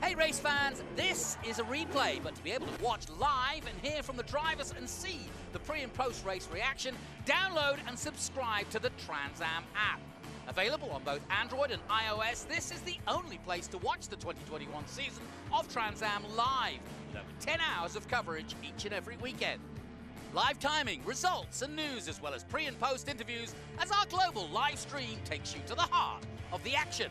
Hey race fans, this is a replay, but to be able to watch live and hear from the drivers and see the pre and post race reaction, download and subscribe to the Trans Am app. Available on both Android and iOS, this is the only place to watch the 2021 season of Trans Am live, with over 10 hours of coverage each and every weekend. Live timing, results and news, as well as pre and post interviews, as our global live stream takes you to the heart of the action.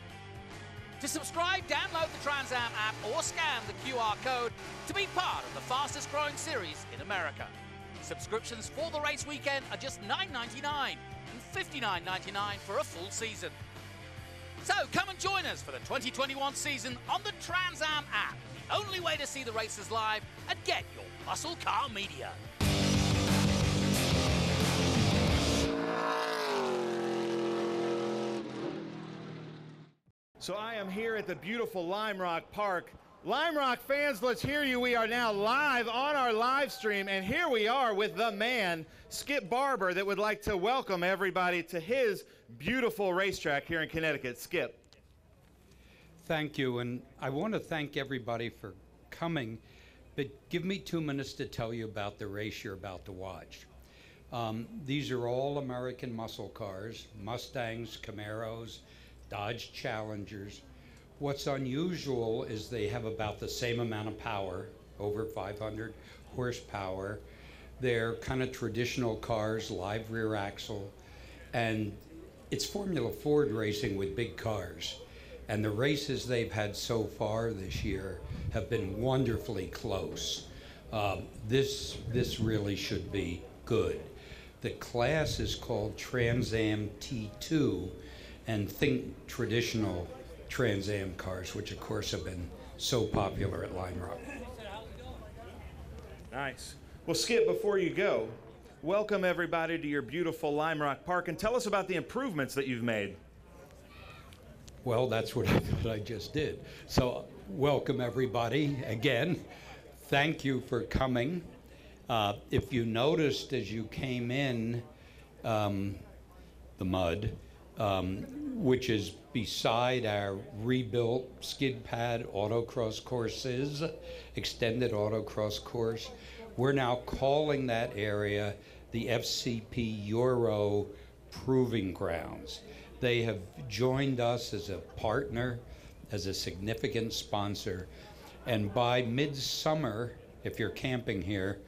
To subscribe, download the Trans Am app or scan the QR code to be part of the fastest growing series in America. Subscriptions for the race weekend are just $9.99 and $59.99 for a full season. So come and join us for the 2021 season on the Trans Am app, the only way to see the races live and get your muscle car media. So I am here at the beautiful Lime Rock Park. Lime Rock fans, let's hear you. We are now live on our live stream, and here we are with the man, Skip Barber, that would like to welcome everybody to his beautiful racetrack here in Connecticut. Skip. Thank you, and I want to thank everybody for coming, but give me 2 minutes to tell you about the race you're about to watch. These are all American muscle cars, Mustangs, Camaros, Dodge Challengers. What's unusual is they have about the same amount of power, over 500 horsepower. They're kind of traditional cars, live rear axle, and it's Formula Ford racing with big cars. And the races they've had so far this year have been wonderfully close. This really should be good. The class is called Trans Am TA2, and think traditional Trans Am cars, which of course have been so popular at Lime Rock. Nice. Well, Skip, before you go, welcome everybody to your beautiful Lime Rock Park, and tell us about the improvements that you've made. Well, that's what I thought I just did. So welcome everybody again. Thank you for coming. If you noticed as you came in, the mud, which is beside our rebuilt skid pad autocross courses, extended autocross course. We're now calling that area the FCP Euro Proving Grounds. They have joined us as a partner, as a significant sponsor, and by midsummer, if you're camping here,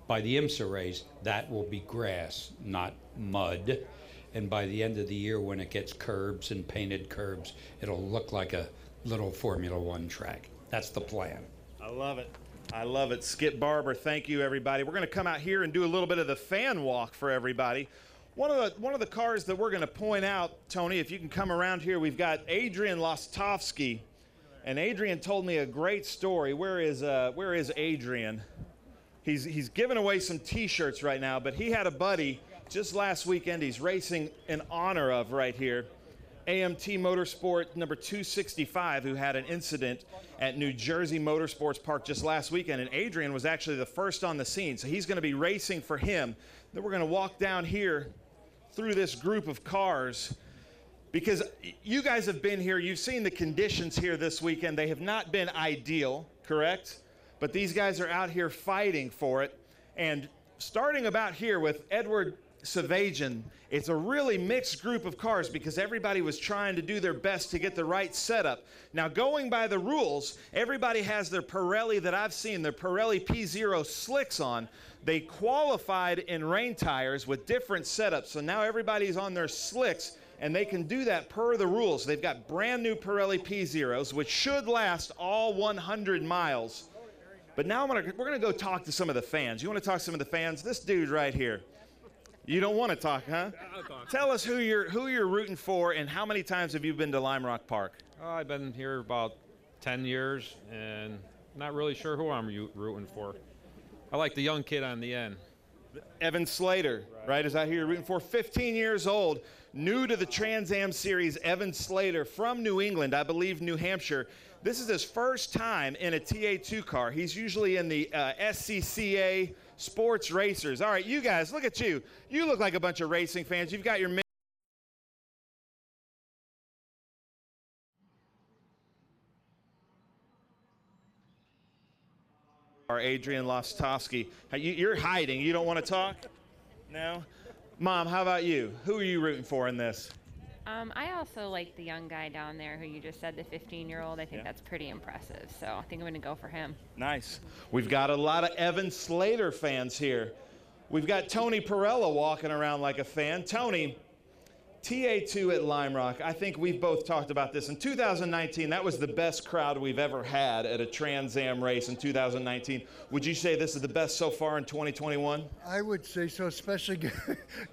by the IMSA race, that will be grass, not mud. And by the end of the year, when it gets curbs and painted curbs, it'll look like a little Formula One track. That's the plan. I love it. I love it. Skip Barber, thank you, everybody. We're going to come out here and do a little bit of the fan walk for everybody. One of the cars that we're going to point out, Tony, if you can come around here, we've got Adrian Lostovsky. And Adrian told me a great story. Where is Adrian? He's giving away some T-shirts right now, but he had a buddy just last weekend he's racing in honor of right here, AMT Motorsport number 265, who had an incident at New Jersey Motorsports Park just last weekend, and Adrian was actually the first on the scene, so he's going to be racing for him. Then we're going to walk down here through this group of cars, because you guys have been here, you've seen the conditions here this weekend. They have not been ideal, correct? But these guys are out here fighting for it, and starting about here with Edward Savajian, it's a really mixed group of cars because everybody was trying to do their best to get the right setup. Now, going by the rules, everybody has their Pirelli that I've seen, their Pirelli P0 slicks on. They qualified in rain tires with different setups, so now everybody's on their slicks, and they can do that per the rules. They've got brand new Pirelli P0s, which should last all 100 miles. But now we're going to go talk to some of the fans. You want to talk to some of the fans? This dude right here. You don't want to talk, huh? I'll talk. Tell us who you're rooting for, and how many times have you been to Lime Rock Park? I've been here about 10 years, and not really sure who I'm rooting for. I like the young kid on the end. Evan Slater, right, is out here rooting for. 15 years old, new to the Trans Am series, Evan Slater from New England, I believe New Hampshire. This is his first time in a TA2 car. He's usually in the SCCA Sports Racers. All right, you guys, look at you. You look like a bunch of racing fans. You've got your Adrian Lostowski. You're hiding. You don't want to talk? No? Mom, how about you? Who are you rooting for in this? I also like the young guy down there who you just said, the 15-year-old. I think that's pretty impressive. So I think I'm going to go for him. Nice. We've got a lot of Evan Slater fans here. We've got Tony Perella walking around like a fan. Tony, TA2 at Lime Rock, I think we've both talked about this. In 2019, that was the best crowd we've ever had at a Trans Am race in 2019. Would you say this is the best so far in 2021? I would say so, especially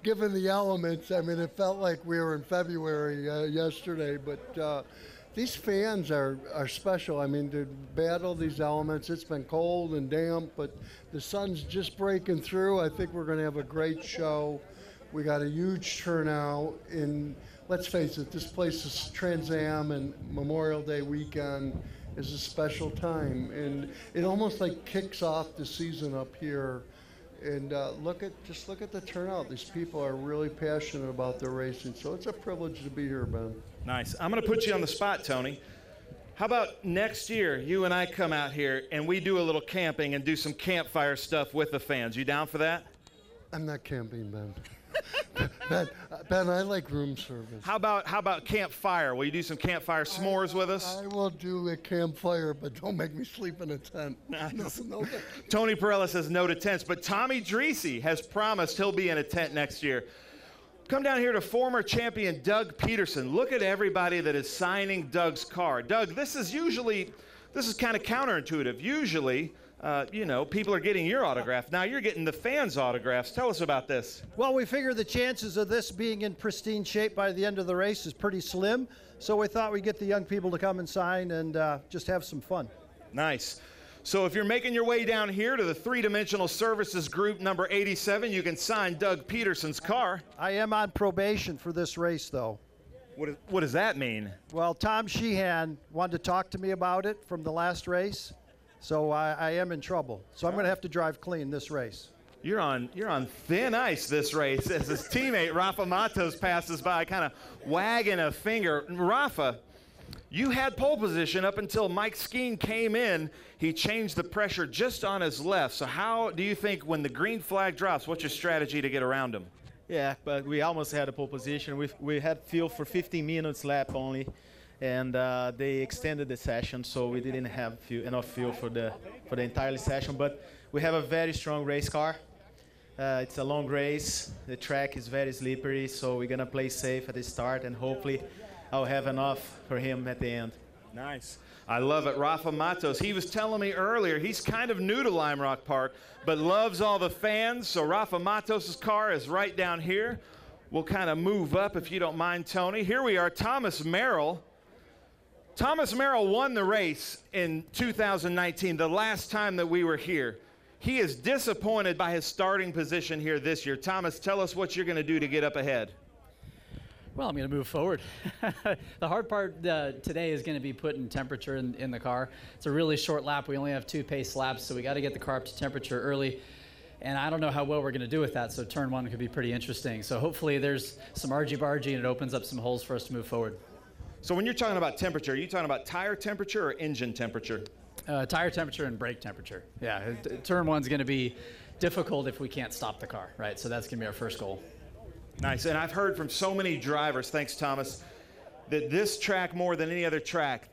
given the elements. I mean, it felt like we were in February yesterday, but these fans are special. I mean, to battle these elements, it's been cold and damp, but the sun's just breaking through. I think we're going to have a great show. We got a huge turnout, and let's face it, this place is Trans Am, and Memorial Day weekend is a special time, and it almost like kicks off the season up here. And just look at the turnout. These people are really passionate about their racing, so it's a privilege to be here, Ben. Nice. I'm going to put you on the spot, Tony. How about next year, you and I come out here and we do a little camping and do some campfire stuff with the fans? You down for that? I'm not camping, Ben. Ben, I like room service. How about campfire? Will you do some campfire s'mores with us? I will do a campfire, but don't make me sleep in a tent. No. Tony Perella says no to tents, but Tommy Dreese has promised he'll be in a tent next year. Come down here to former champion Doug Peterson. Look at everybody that is signing Doug's car. Doug, this is kind of counterintuitive. Usually, people are getting your autograph. Now you're getting the fans' autographs. Tell us about this. Well, we figure the chances of this being in pristine shape by the end of the race is pretty slim. So we thought we'd get the young people to come and sign and just have some fun. Nice. So if you're making your way down here to the three-dimensional services group number 87, you can sign Doug Peterson's car. I am on probation for this race, though. What does that mean? Well, Tom Sheehan wanted to talk to me about it from the last race. So I am in trouble. So I'm going to have to drive clean this race. You're on thin ice this race as his teammate Rafa Matos passes by, kind of wagging a finger. Rafa, you had pole position up until Mike Skeen came in. He changed the pressure just on his left. So how do you think when the green flag drops, what's your strategy to get around him? Yeah, but we almost had a pole position. We had fuel for 15 minutes lap only. And they extended the session, so we didn't have enough fuel for the entire session. But we have a very strong race car. It's a long race. The track is very slippery, so we're gonna play safe at the start, and hopefully I'll have enough for him at the end. Nice. I love it. Rafa Matos, he was telling me earlier, he's kind of new to Lime Rock Park, but loves all the fans. So Rafa Matos' car is right down here. We'll kind of move up if you don't mind, Tony. Here we are, Thomas Merrill. Thomas Merrill won the race in 2019, the last time that we were here. He is disappointed by his starting position here this year. Thomas, tell us what you're going to do to get up ahead. Well, I'm going to move forward. The hard part today is going to be putting temperature in the car. It's a really short lap. We only have 2 pace laps, so we got to get the car up to temperature early. And I don't know how well we're going to do with that, so turn 1 could be pretty interesting. So hopefully there's some argy-bargy and it opens up some holes for us to move forward. So when you're talking about temperature, are you talking about tire temperature or engine temperature? Tire temperature and brake temperature. Yeah, turn 1's going to be difficult if we can't stop the car, right? So that's going to be our first goal. Nice, and I've heard from so many drivers, thanks Thomas, that this track more than any other track,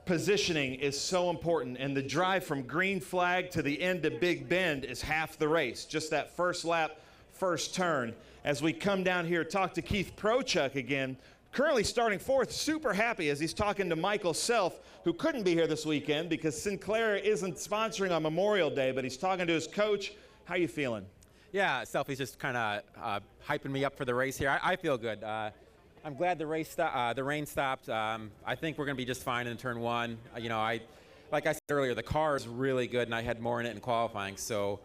positioning is so important, and the drive from green flag to the end of Big Bend is half the race, just that first lap, first turn. As we come down here, talk to Keith Prochuk again, currently starting 4th, super happy as he's talking to Michael Self, who couldn't be here this weekend because Sinclair isn't sponsoring on Memorial Day, but he's talking to his coach. How you feeling? Yeah, Selfie's just kind of hyping me up for the race here. I feel good. I'm glad the rain stopped. I think we're going to be just fine in turn 1. Like I said earlier, the car is really good, and I had more in it in qualifying, so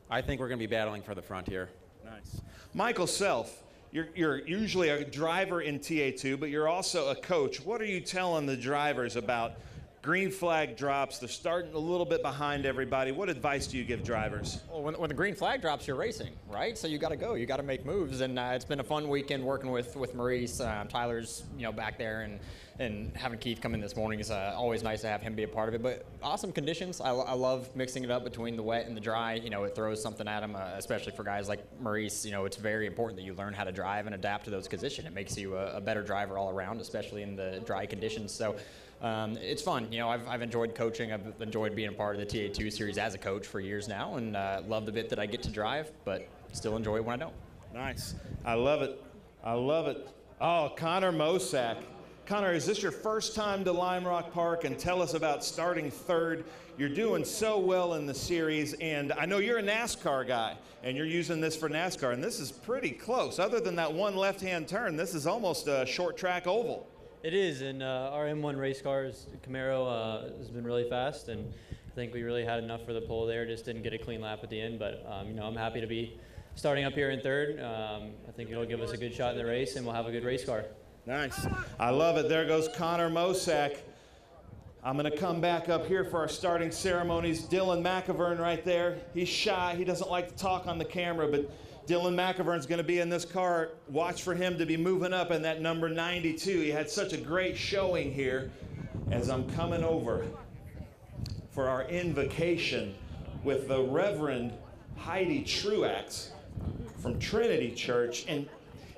I think we're going to be battling for the front here. Nice. Michael Self, you're usually a driver in TA2, but you're also a coach. What are you telling the drivers about Green flag drops. They're starting a little bit behind everybody. What advice do you give drivers? Well, when the green flag drops, you're racing, right? So you got to go. You got to make moves. And it's been a fun weekend working with Maurice. Tyler's back there, and having Keith come in this morning is always nice to have him be a part of it. But awesome conditions. I love mixing it up between the wet and the dry. It throws something at them, especially for guys like Maurice. It's very important that you learn how to drive and adapt to those conditions. It makes you a better driver all around, especially in the dry conditions. So it's fun. I've enjoyed coaching. I've enjoyed being a part of the TA2 series as a coach for years now, and love the bit that I get to drive, but still enjoy it when I don't. Nice. I love it. I love it. Oh, Connor Mosak. Connor, is this your first time to Lime Rock Park? And tell us about starting third. You're doing so well in the series, and I know you're a NASCAR guy, and you're using this for NASCAR, and this is pretty close. Other than that one left-hand turn, this is almost a short track oval. It is, and our M1 race cars, Camaro, has been really fast, and I think we really had enough for the pole there. Just didn't get a clean lap at the end, but I'm happy to be starting up here in third. I think it'll give us a good shot in the race, and we'll have a good race car. Nice. I love it. There goes Connor Mosak. I'm going to come back up here for our starting ceremonies. Dylan McIvern right there. He's shy. He doesn't like to talk on the camera, but Dylan McIvern's going to be in this car. Watch for him to be moving up in that number 92. He had such a great showing here. As I'm coming over for our invocation with the Reverend Heidi Truax from Trinity Church. And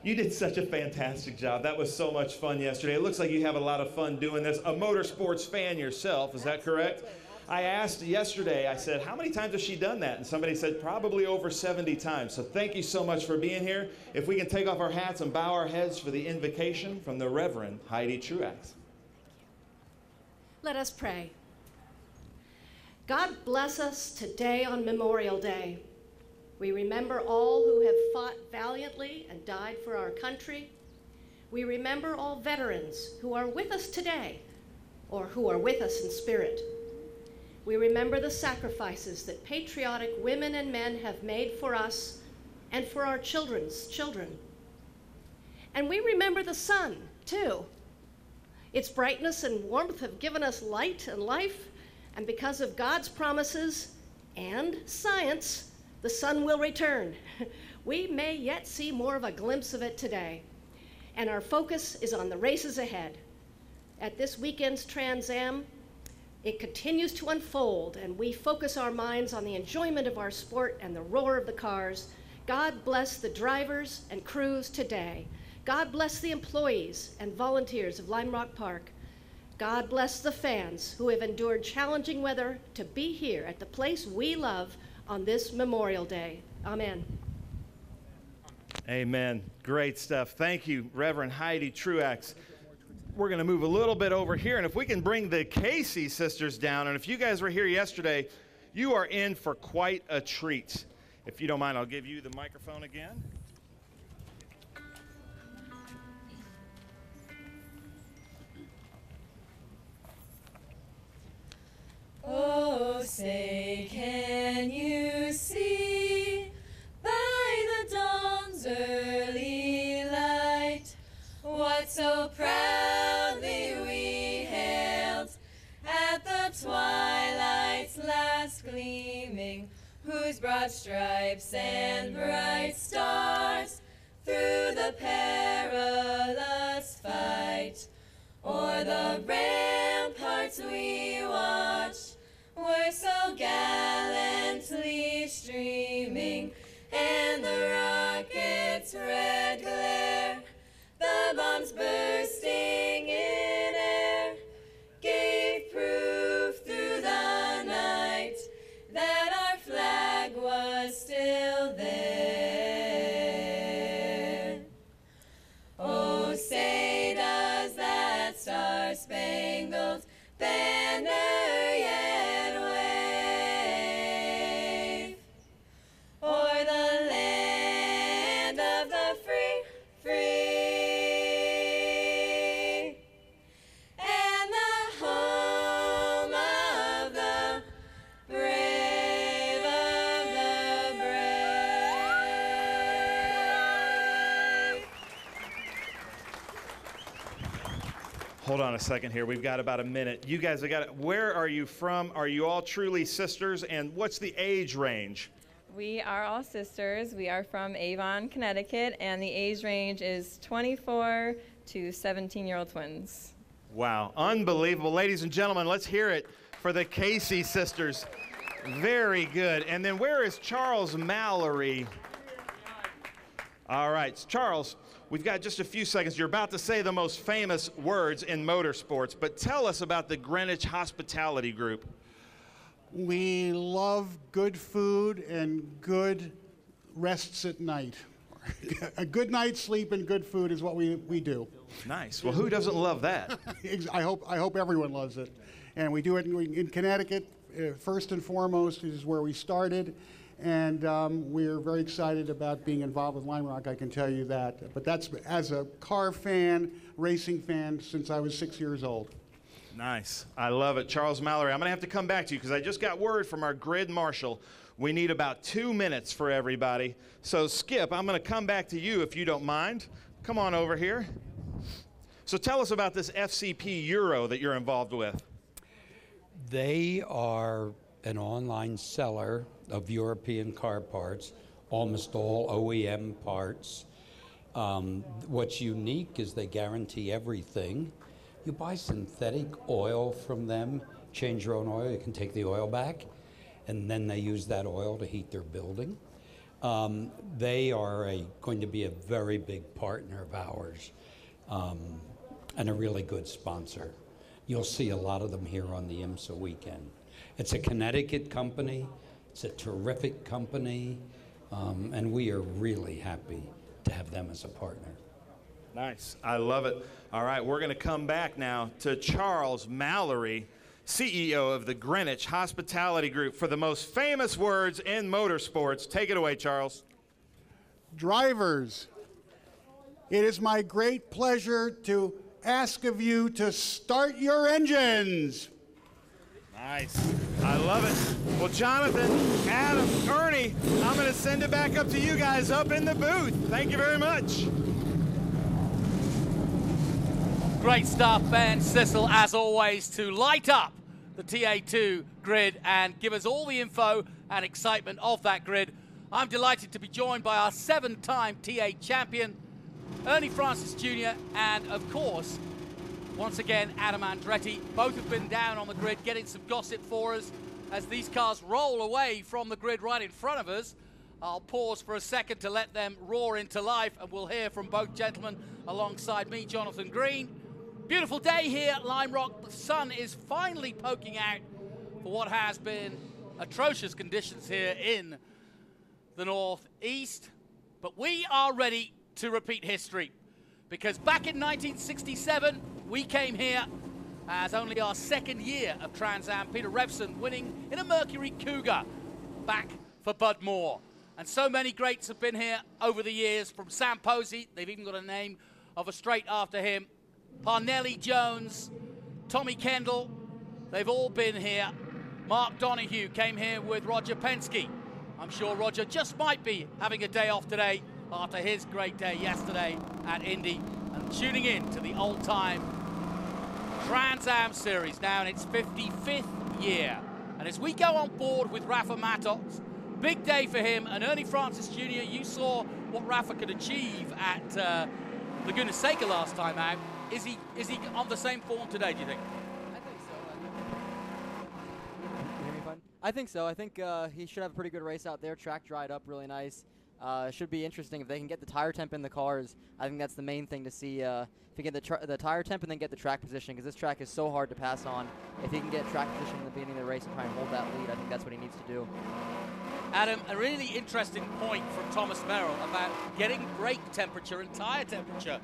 you did such a fantastic job. That was so much fun yesterday. It looks like you have a lot of fun doing this. A motorsports fan yourself, is that correct? I asked yesterday, I said, how many times has she done that? And somebody said, probably over 70 times. So thank you so much for being here. If we can take off our hats and bow our heads for the invocation from the Reverend Heidi Truax. Let us pray. God bless us today on Memorial Day. We remember all who have fought valiantly and died for our country. We remember all veterans who are with us today or who are with us in spirit. We remember the sacrifices that patriotic women and men have made for us and for our children's children. And we remember the sun, too. Its brightness and warmth have given us light and life, and because of God's promises and science, the sun will return. We may yet see more of a glimpse of it today, and our focus is on the races ahead. At this weekend's Trans Am, it continues to unfold, and we focus our minds on the enjoyment of our sport and the roar of the cars. God bless the drivers and crews today. God bless the employees and volunteers of Lime Rock Park. God bless the fans who have endured challenging weather to be here at the place we love on this Memorial Day. Amen. Amen. Great stuff. Thank you, Reverend Heidi Truax. We're going to move a little bit over here, and if we can bring the Casey sisters down, and if you guys were here yesterday, you are in for quite a treat. If you don't mind, I'll give you the microphone again. Oh, say, can you see by the dawn's early light what so proudly we hailed at the twilight's last gleaming, whose broad stripes and bright stars through the perilous fight o'er the ramparts we watched were so gallantly streaming, and the rocket's red glare, the bombs bursting in air, gave proof through the night that our flag was still there. Oh, say does that star-spangled banner yet wave o'er the land of the free, free, and the home of the brave, of the brave. Hold on a second here. We've got about a minute. You guys have got it. Where are you from? Are you all truly sisters? And what's the age range? We are all sisters. We are from Avon, Connecticut, and the age range is 24 to 17-year-old twins. Wow, unbelievable. Ladies and gentlemen, let's hear it for the Casey sisters. Very good. And then where is Charles Mallory? All right, Charles, we've got just a few seconds. You're about to say the most famous words in motorsports, but tell us about the Greenwich Hospitality Group. We love good food and good rests at night. A good night's sleep and good food is what we do. Nice. Well, who doesn't love that? I hope everyone loves it. And we do it in Connecticut. First and foremost is where we started. And we're very excited about being involved with Lime Rock, I can tell you that. But that's as a car fan, racing fan, since I was 6 years old. Nice. I love it. Charles Mallory, I'm going to have to come back to you because I just got word from our grid marshal. We need about 2 minutes for everybody. So, Skip, I'm going to come back to you if you don't mind. Come on over here. So tell us about this FCP Euro that you're involved with. They are an online seller of European car parts, almost all OEM parts. What's unique is they guarantee everything. You buy synthetic oil from them, change your own oil, you can take the oil back, and then they use that oil to heat their building. They are going to be a very big partner of ours and a really good sponsor. You'll see a lot of them here on the IMSA weekend. It's a Connecticut company. It's a terrific company, and we are really happy to have them as a partner. Nice. I love it. All right, we're going to come back now to Charles Mallory, CEO of the Greenwich Hospitality Group, for the most famous words in motorsports. Take it away, Charles. Drivers, it is my great pleasure to ask of you to start your engines. Nice. I love it. Well, Jonathan, Adam, Ernie, I'm going to send it back up to you guys up in the booth. Thank you very much. Great stuff, Ben Sissel, as always, to light up the TA2 grid and give us all the info and excitement of that grid. I'm delighted to be joined by our 7-time TA champion, Ernie Francis Jr., and of course, once again, Adam Andretti. Both have been down on the grid getting some gossip for us as these cars roll away from the grid right in front of us. I'll pause for a second to let them roar into life, and we'll hear from both gentlemen alongside me, Jonathan Green. Beautiful day here at Lime Rock. The sun is finally poking out for what has been atrocious conditions here in the northeast. But we are ready to repeat history, because back in 1967, we came here as only our second year of Trans Am. Peter Revson winning in a Mercury Cougar back for Bud Moore. And so many greats have been here over the years, from Sam Posey, they've even got a name of a straight after him, Parnelli Jones, Tommy Kendall, they've all been here. Mark Donohue came here with Roger Penske. I'm sure Roger just might be having a day off today after his great day yesterday at Indy, and tuning in to the old-time Trans Am Series now in its 55th year. And as we go on board with Rafa Matos, big day for him, and Ernie Francis Jr., you saw what Rafa could achieve at Laguna Seca last time out. Is he on the same form today, do you think? I think so. You hear me, bud? I think so. I think he should have a pretty good race out there. Track dried up really nice. It should be interesting if they can get the tire temp in the cars. I think that's the main thing to see. If you get the tire temp and then get the track position, because this track is so hard to pass on. If he can get track position in the beginning of the race and try and hold that lead, I think that's what he needs to do. Adam, a really interesting point from Thomas Merrill about getting brake temperature and tire temperature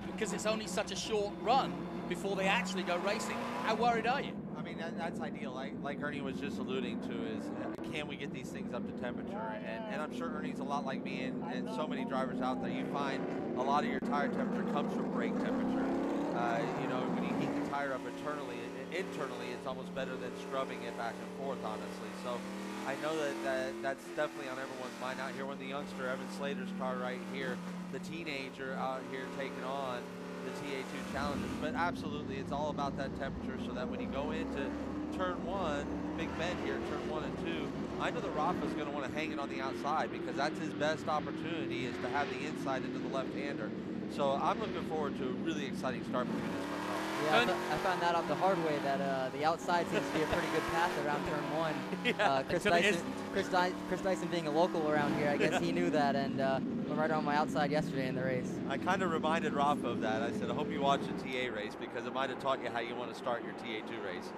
because it's only such a short run before they actually go racing. How worried are you? I mean, that's ideal. Like Ernie was just alluding to, is can we get these things up to temperature? And I'm sure Ernie's a lot like me and so many drivers out there. You find a lot of your tire temperature comes from brake temperature. You know, when you heat the tire up internally, it's almost better than scrubbing it back and forth, honestly. So I know that's definitely on everyone's mind out here. When the youngster, Evan Slater's car right here, the teenager out here taking on the TA2 challenges. But absolutely, it's all about that temperature so that when you go into turn 1, Big Bend here, turn 1 and 2, I know that Rafa's going to want to hang it on the outside because that's his best opportunity is to have the inside into the left-hander. So I'm looking forward to a really exciting start between this one. Yeah, I found that out the hard way, that the outside seems to be a pretty good path around turn 1. Chris Dyson being a local around here, I guess he knew that, and went right around my outside yesterday in the race. I kind of reminded Rafa of that. I said, I hope you watch the TA race because it might have taught you how you want to start your TA2 race.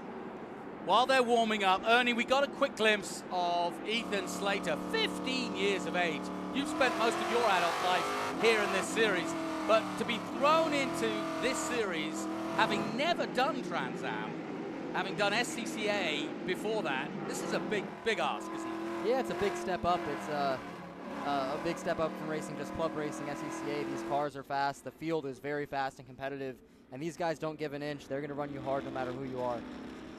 While they're warming up, Ernie, we got a quick glimpse of Ethan Slater, 15 years of age. You've spent most of your adult life here in this series, but to be thrown into this series, having never done Trans Am, having done SCCA before that, this is a big ask, isn't it? Yeah, it's a big step up. It's a big step up from racing just club racing, SCCA. These cars are fast. The field is very fast and competitive, and these guys don't give an inch. They're going to run you hard no matter who you are.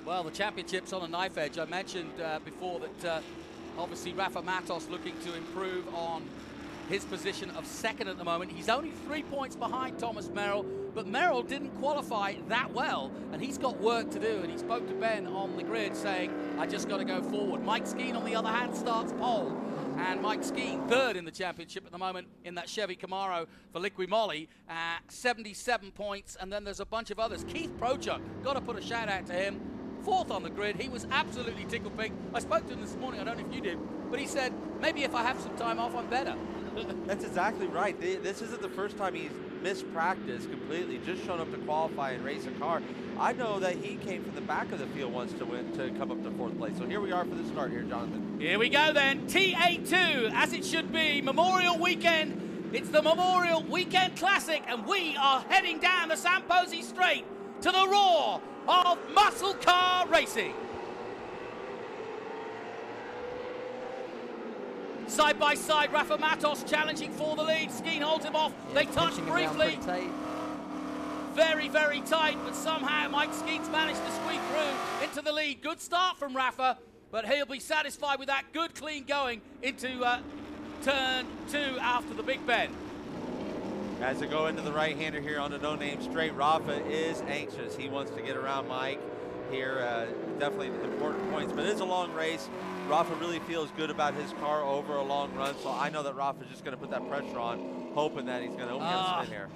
Well, the championship's on a knife edge. I mentioned before that obviously Rafa Matos looking to improve on his position of second at the moment. He's only 3 points behind Thomas Merrill, but Merrill didn't qualify that well, and he's got work to do, and he spoke to Ben on the grid saying, I just got to go forward. Mike Skeen, on the other hand, starts pole, and Mike Skeen, third in the championship at the moment in that Chevy Camaro for Liqui Moly, 77 points, and then there's a bunch of others. Keith Prochuk, got to put a shout out to him. Fourth on the grid. He was absolutely tickled pink. I spoke to him this morning, I don't know if you did, but he said, maybe if I have some time off, I'm better. That's exactly right. This isn't the first time he's missed practice completely, just shown up to qualify and race a car. I know that he came from the back of the field once to come up to 4th place. So here we are for the start here, Jonathan. Here we go then, TA2, as it should be, Memorial Weekend. It's the Memorial Weekend Classic, and we are heading down the Samposi Straight to the roar of muscle car racing. Side by side, Rafa Matos challenging for the lead. Skeen holds him off. Yeah, they touch briefly. Very, very tight, but somehow Mike Skeen's managed to squeak through into the lead. Good start from Rafa, but he'll be satisfied with that. Good, clean going into turn 2 after the Big Bend. As they go into the right-hander here on the no-name straight, Rafa is anxious. He wants to get around Mike here. Definitely important points, but it is a long race. Rafa really feels good about his car over a long run, so I know that Rafa's just going to put that pressure on, hoping that he's going to spin here.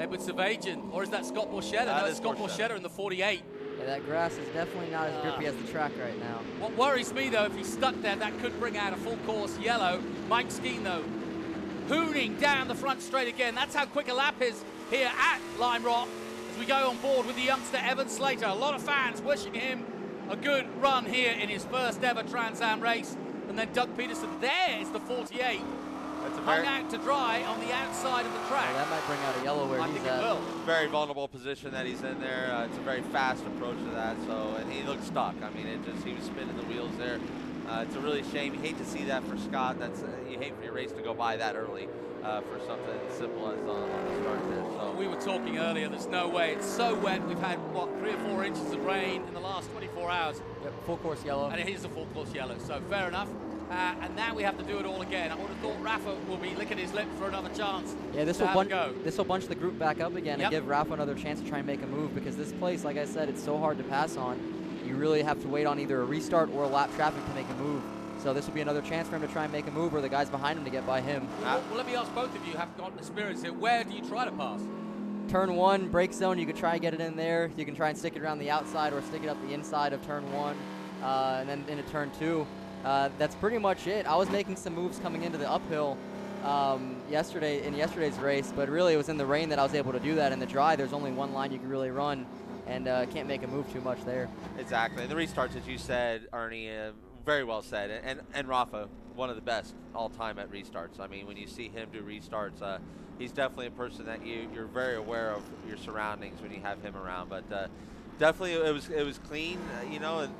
Edward Savagian, or is that Scott Borchetta? No, it's Scott Borchetta in the 48. Yeah, that grass is definitely not as grippy as the track right now. What worries me, though, if he's stuck there, that could bring out a full course yellow. Mike Skeen, though, hooning down the front straight again. That's how quick a lap is here at Lime Rock as we go on board with the youngster Evan Slater. A lot of fans wishing him a good run here in his first ever Trans Am race. And then Doug Peterson, there is the 48. Hung out to dry on the outside of the track. Well, that might bring out a yellow where he's at. It will. Very vulnerable position that he's in there. It's a very fast approach to that. So, and he looked stuck. I mean, he was spinning the wheels there. It's a really shame. You hate to see that for Scott. You hate for your race to go by that early for something as simple as on the start there. So we were talking earlier. There's no way. It's so wet. We've had what 3 or 4 inches of rain in the last 24 hours. Yep, full course yellow. And it is a full course yellow. So fair enough. And now we have to do it all again. I would have thought Rafa will be licking his lips for another chance. Yeah, this will bunch the group back up again and give Rafa another chance to try and make a move, because this place, like I said, it's so hard to pass on. You really have to wait on either a restart or a lap traffic to make a move. So this will be another chance for him to try and make a move, or the guys behind him to get by him. Well, let me ask both of you, have got experience here. Where do you try to pass? Turn 1, brake zone, you could try and get it in there. You can try and stick it around the outside or stick it up the inside of turn 1, and then into turn 2. That's pretty much it. I was making some moves coming into the uphill in yesterday's race, but really it was in the rain that I was able to do that. In the dry, there's only one line you can really run, and can't make a move too much there. Exactly. And the restarts, as you said, Ernie, very well said. And Rafa, one of the best all time at restarts. I mean, when you see him do restarts, he's definitely a person that you're very aware of your surroundings when you have him around. But definitely it was clean,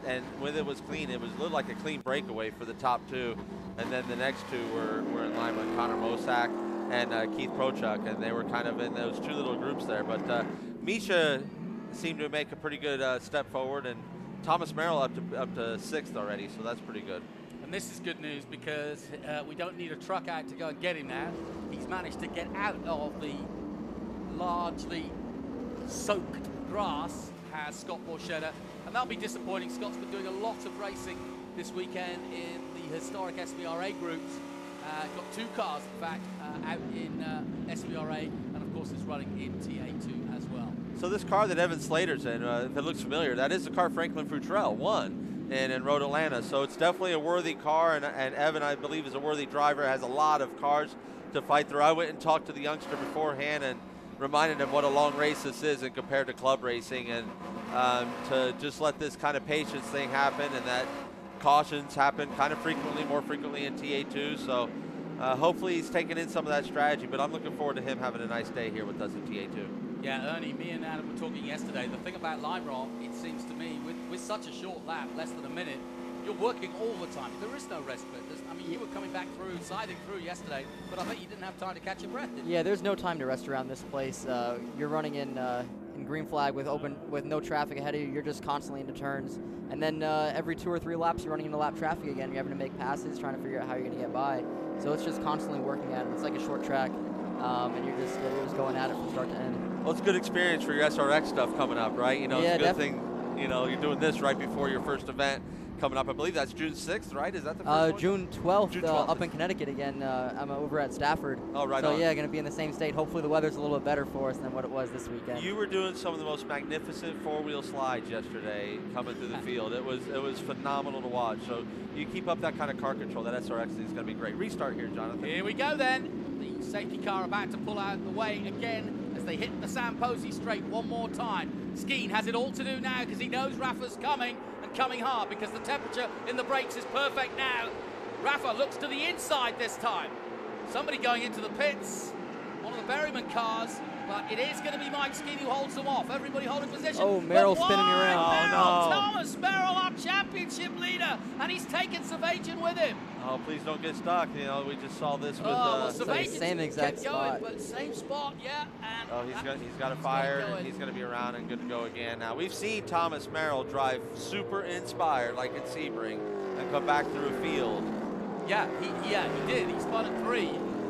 and when it was clean, it looked like a clean breakaway for the top 2. And then the next 2 were in line with Connor Mosak and Keith Prochuk, and they were kind of in those 2 little groups there. But Misha seemed to make a pretty good step forward, and Thomas Merrill up to 6th already, so that's pretty good. And this is good news because we don't need a truck out to go and get him now. He's managed to get out of the largely soaked grass has Scott Borchetta, and that'll be disappointing. Scott's been doing a lot of racing this weekend in the historic SBRA groups. Got 2 cars, in fact, out in SBRA, and of course is running in TA2 as well. So this car that Evan Slater's in, if it looks familiar, that is the car Franklin Futrell won in Road Atlanta. So it's definitely a worthy car, and Evan, I believe, is a worthy driver, has a lot of cars to fight through. I went and talked to the youngster beforehand and reminded him what a long race this is and compared to club racing, and to just let this kind of patience thing happen, and that cautions happen kind of frequently, more frequently in TA2. So hopefully he's taking in some of that strategy, but I'm looking forward to him having a nice day here with us in TA2. Yeah, Ernie, me and Adam were talking yesterday. The thing about Lime Rock, it seems to me, with such a short lap, less than a minute, you're working all the time. There is no respite. I mean, you were coming back through, siding through yesterday, but I bet you didn't have time to catch your breath, did you? Yeah, there's no time to rest around this place. You're running in green flag with no traffic ahead of you. You're just constantly into turns. And then every 2 or 3 laps, you're running into lap traffic again. You're having to make passes, trying to figure out how you're going to get by. So it's just constantly working at it. It's like a short track, and you're just going at it from start to end. Well, it's a good experience for your SRX stuff coming up, right? You know, yeah, it's a good thing, you know, you're doing this right before your first event coming up. I believe that's June 6th, right? Is that the first one? June 12th, up in Connecticut again. I'm over at Stafford. Oh, right so, on. yeah, going to be in the same state. Hopefully the weather's a little bit better for us than what it was this weekend. You were doing some of the most magnificent 4-wheel slides yesterday coming through the field. It was phenomenal to watch. So you keep up that kind of car control. That SRX thing is going to be great. Restart here, Jonathan. Here we go then. The safety car about to pull out of the way again as they hit the Sam Posey straight one more time. Skeen has it all to do now because he knows Rafa's coming, and coming hard because the temperature in the brakes is perfect now. Rafa looks to the inside this time. Somebody going into the pits, one of the Berryman cars, but it is going to be Mike Skeen who holds them off. Everybody holding position. Oh, Merrill spinning around. Oh, no. Thomas Merrill, our championship leader, and he's taking Savagian with him. Oh, please don't get stuck. You know, we just saw this with same exact spot. But same spot, yeah. And oh, he's got a fire, and he's going to be around and good to go again. Now, we've seen Thomas Merrill drive super inspired like at Sebring and come back through a field. Yeah, he did. He spun at 3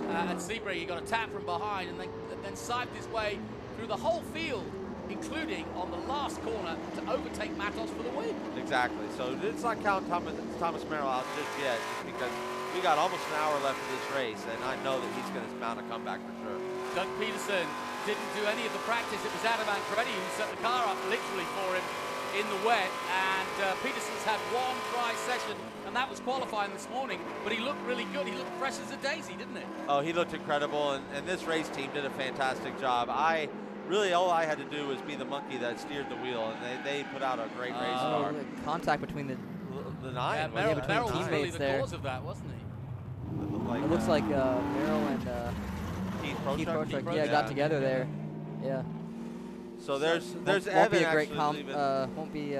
at Sebring. He got a tap from behind and then siped his way through the whole field, including on the last corner to overtake Matos for the win. Exactly. So it's not counting Thomas Merrill out just yet, just because we got almost an hour left of this race, and I know that he's going to mount a comeback for sure. Doug Peterson didn't do any of the practice. It was Adam Ancredi who set the car up literally for him in the wet, and Peterson's had one dry session, and that was qualifying this morning, but he looked really good. He looked fresh as a daisy, didn't he? Oh, he looked incredible, and this race team did a fantastic job. Really, all I had to do was be the monkey that steered the wheel, and they put out a great race car. The contact between the 9. Yeah, Merrill was really the cause of that, wasn't he? It looks like Merrill and Keith Prochuk, got together there. Yeah. So there's won't Evan be a great actually won't be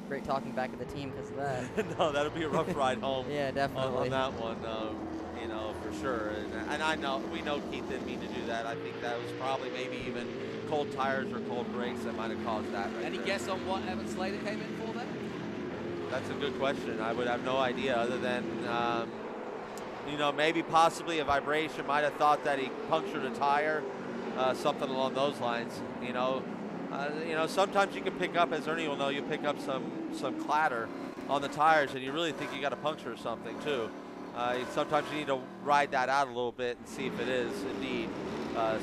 great talking back at the team because of that. No, that'll be a rough ride home. Yeah, definitely. On that one, you know, for sure. And I know, we know Keith didn't mean to do that. I think that was probably maybe even cold tires or cold brakes that might have caused that. Any guess on what Evan Slater came in for then? That's a good question. I would have no idea other than, you know, maybe possibly a vibration. Might have thought that he punctured a tire, something along those lines. You know, sometimes you can pick up, as Ernie will know, you pick up some clatter on the tires, and you really think you got a puncture or something too. Sometimes you need to ride that out a little bit and see if it is indeed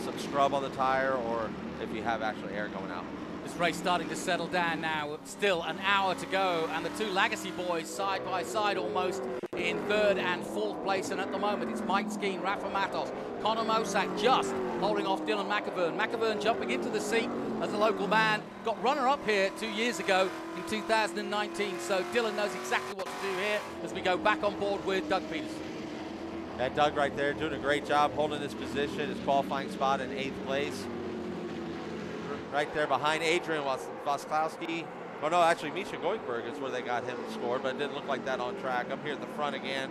some scrub on the tire, or if you have actually air going out. This race starting to settle down now. Still an hour to go, and the 2 Lagasse boys side by side almost in 3rd and 4th place. And at the moment, it's Mike Skeen, Rafa Matos, Connor Mosak just holding off Dylan McAvern. McAvern jumping into the seat as a local man. Got runner-up here 2 years ago in 2019. So Dylan knows exactly what to do here as we go back on board with Doug Peterson. That Doug right there doing a great job holding his position, his qualifying spot in 8th place. Right there behind Adrian Wasklowski. Oh no, actually Misha Goikberg is where they got him scored, but it didn't look like that on track. Up here at the front again.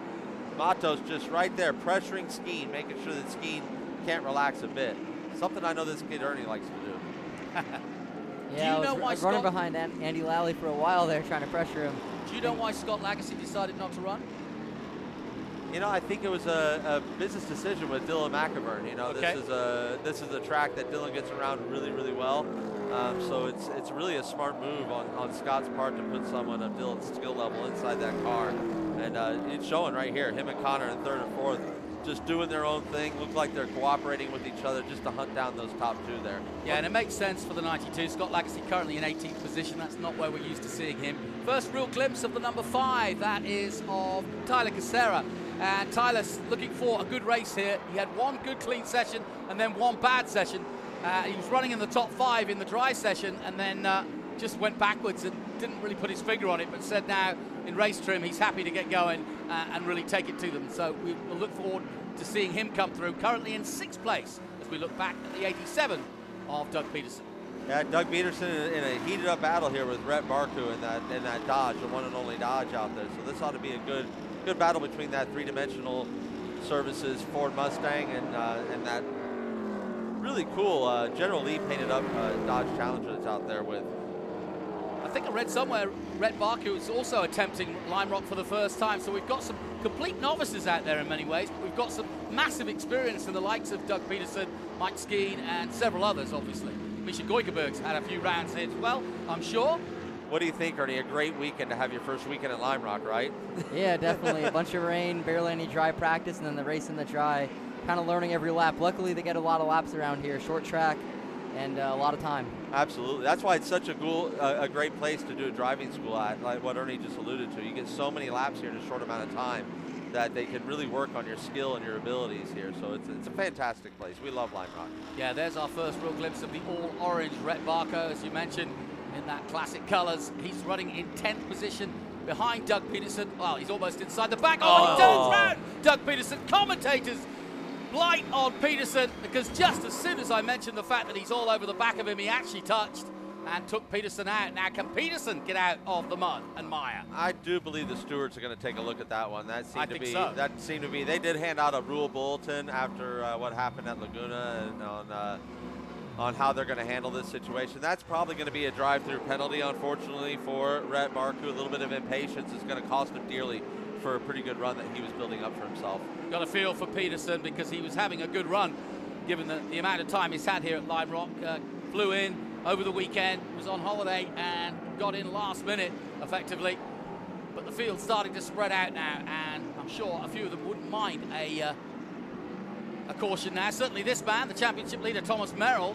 Matos just right there pressuring Skeen, making sure that Skeen can't relax a bit. Something I know this kid Ernie likes to do. Yeah, I was running behind Andy Lally for a while there trying to pressure him. Do you know why Scott Lagasse decided not to run? You know, I think it was a business decision with Dylan McIvern. You know, Okay. this is a track that Dylan gets around really, really well. So it's really a smart move on Scott's part to put someone of Dylan's skill level inside that car. And it's showing right here, him and Connor in third and fourth, just doing their own thing. Look like they're cooperating with each other just to hunt down those top two there. Yeah, and it makes sense for the 92. Scott Lagasse currently in 18th position. That's not where we're used to seeing him. First real glimpse of the number 5. That is of Tyler Casera. And Tyler's looking for a good race here. He had one good clean session and then one bad session. He was running in the top 5 in the dry session and then just went backwards and didn't really put his finger on it, but said now in race trim he's happy to get going and really take it to them. So we will look forward to seeing him come through, currently in 6th place as we look back at the 87 of Doug Peterson. Yeah, Doug Peterson in a heated up battle here with Rhett Barku in that Dodge, the one and only Dodge out there. So this ought to be a good battle between that three-dimensional services Ford Mustang and that really cool General Lee painted up Dodge Challenger that's out there with. I think I read somewhere Rhett Barku is also attempting Lime Rock for the first time. So we've got some complete novices out there in many ways, but we've got some massive experience in the likes of Doug Peterson, Mike Skeen, and several others, obviously. Misha Goikerberg's had a few rounds here as well, I'm sure. What do you think, Ernie? A great weekend to have your first weekend at Lime Rock, right? Yeah, definitely. A bunch of rain, barely any dry practice, and then the race in the dry. Kind of learning every lap. Luckily, they get a lot of laps around here. Short track and a lot of time. Absolutely. That's why it's such a great place to do a driving school at, like what Ernie just alluded to. You get so many laps here in a short amount of time that they can really work on your skill and your abilities here. So it's a fantastic place. We love Lime Rock. Yeah, there's our first real glimpse of the all-orange Rhett Barku, as you mentioned, in that classic colours. He's running in 10th position behind Doug Peterson. Well, he's almost inside the back. Oh, he turns round! Doug Peterson, commentators blight on Peterson, because just as soon as I mentioned the fact that he's all over the back of him, he actually touched and took Peterson out. Now, can Peterson get out of the mud and mire? I do believe the stewards are going to take a look at that one. That seemed I think so. That seemed to be. They did hand out a rule bulletin after what happened at Laguna and on how they're going to handle this situation. That's probably going to be a drive-through penalty, unfortunately, for Rhett Barku. A little bit of impatience is going to cost him dearly for a pretty good run that he was building up for himself. Got a feel for Peterson because he was having a good run, given the amount of time he's had here at Lime Rock. Flew in over the weekend, was on holiday, and got in last minute, effectively. But the field's starting to spread out now, and I'm sure a few of them wouldn't mind a caution now. Certainly this man, the championship leader, Thomas Merrill,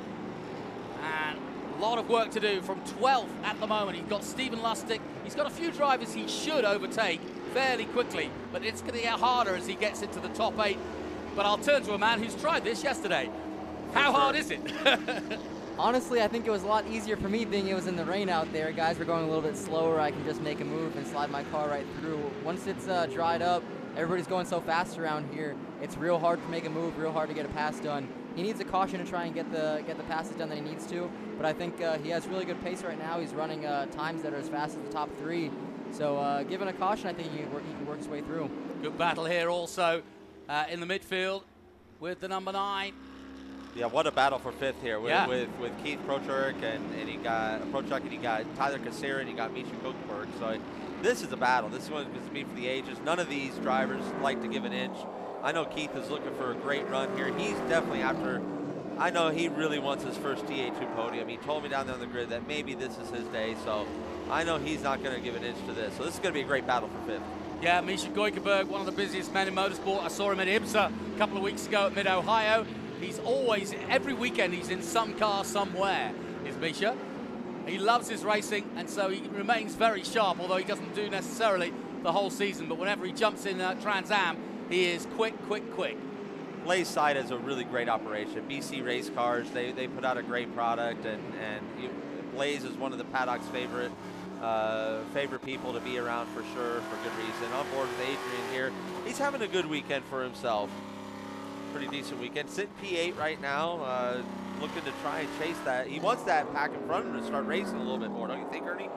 and a lot of work to do from 12th at the moment. He's got Stephen Lustig. He's got a few drivers he should overtake fairly quickly, but it's going to get harder as he gets into the top 8. But I'll turn to a man who's tried this yesterday. How hard is it? Honestly, I think it was a lot easier for me being it was in the rain out there. Guys were going a little bit slower. I can just make a move and slide my car right through. Once it's dried up, everybody's going so fast around here. It's real hard to make a move, real hard to get a pass done. He needs a caution to try and get the passes done that he needs to, but I think he has really good pace right now. He's running times that are as fast as the top 3. So given a caution, I think he can work his way through. Good battle here also in the midfield with the number 9. Yeah, what a battle for 5th here with Keith Prochurk and he got Prochurk and he got Tyler Casera and he got Misha Kochberg. So this is a battle. This one is to be for the ages. None of these drivers like to give an inch. I know Keith is looking for a great run here. He's definitely after. I know he really wants his first TA2 podium. He told me down there on the grid that maybe this is his day. So I know he's not going to give an inch to this. So this is going to be a great battle for 5th. Yeah, Misha Goikerberg, one of the busiest men in motorsport. I saw him at IMSA a couple of weeks ago at Mid-Ohio. He's always, every weekend, he's in some car somewhere, is Misha. He loves his racing, and so he remains very sharp, although he doesn't do necessarily the whole season. But whenever he jumps in Trans Am, he is quick. Blaze Side is a really great operation. BC Race Cars, they put out a great product, and Blaze is one of the paddock's favorite people to be around for sure, for good reason. On board with Adrian here. He's having a good weekend for himself. Pretty decent weekend. Sitting P8 right now, looking to try and chase that. He wants that pack in front of him to start racing a little bit more, don't you think, Ernie?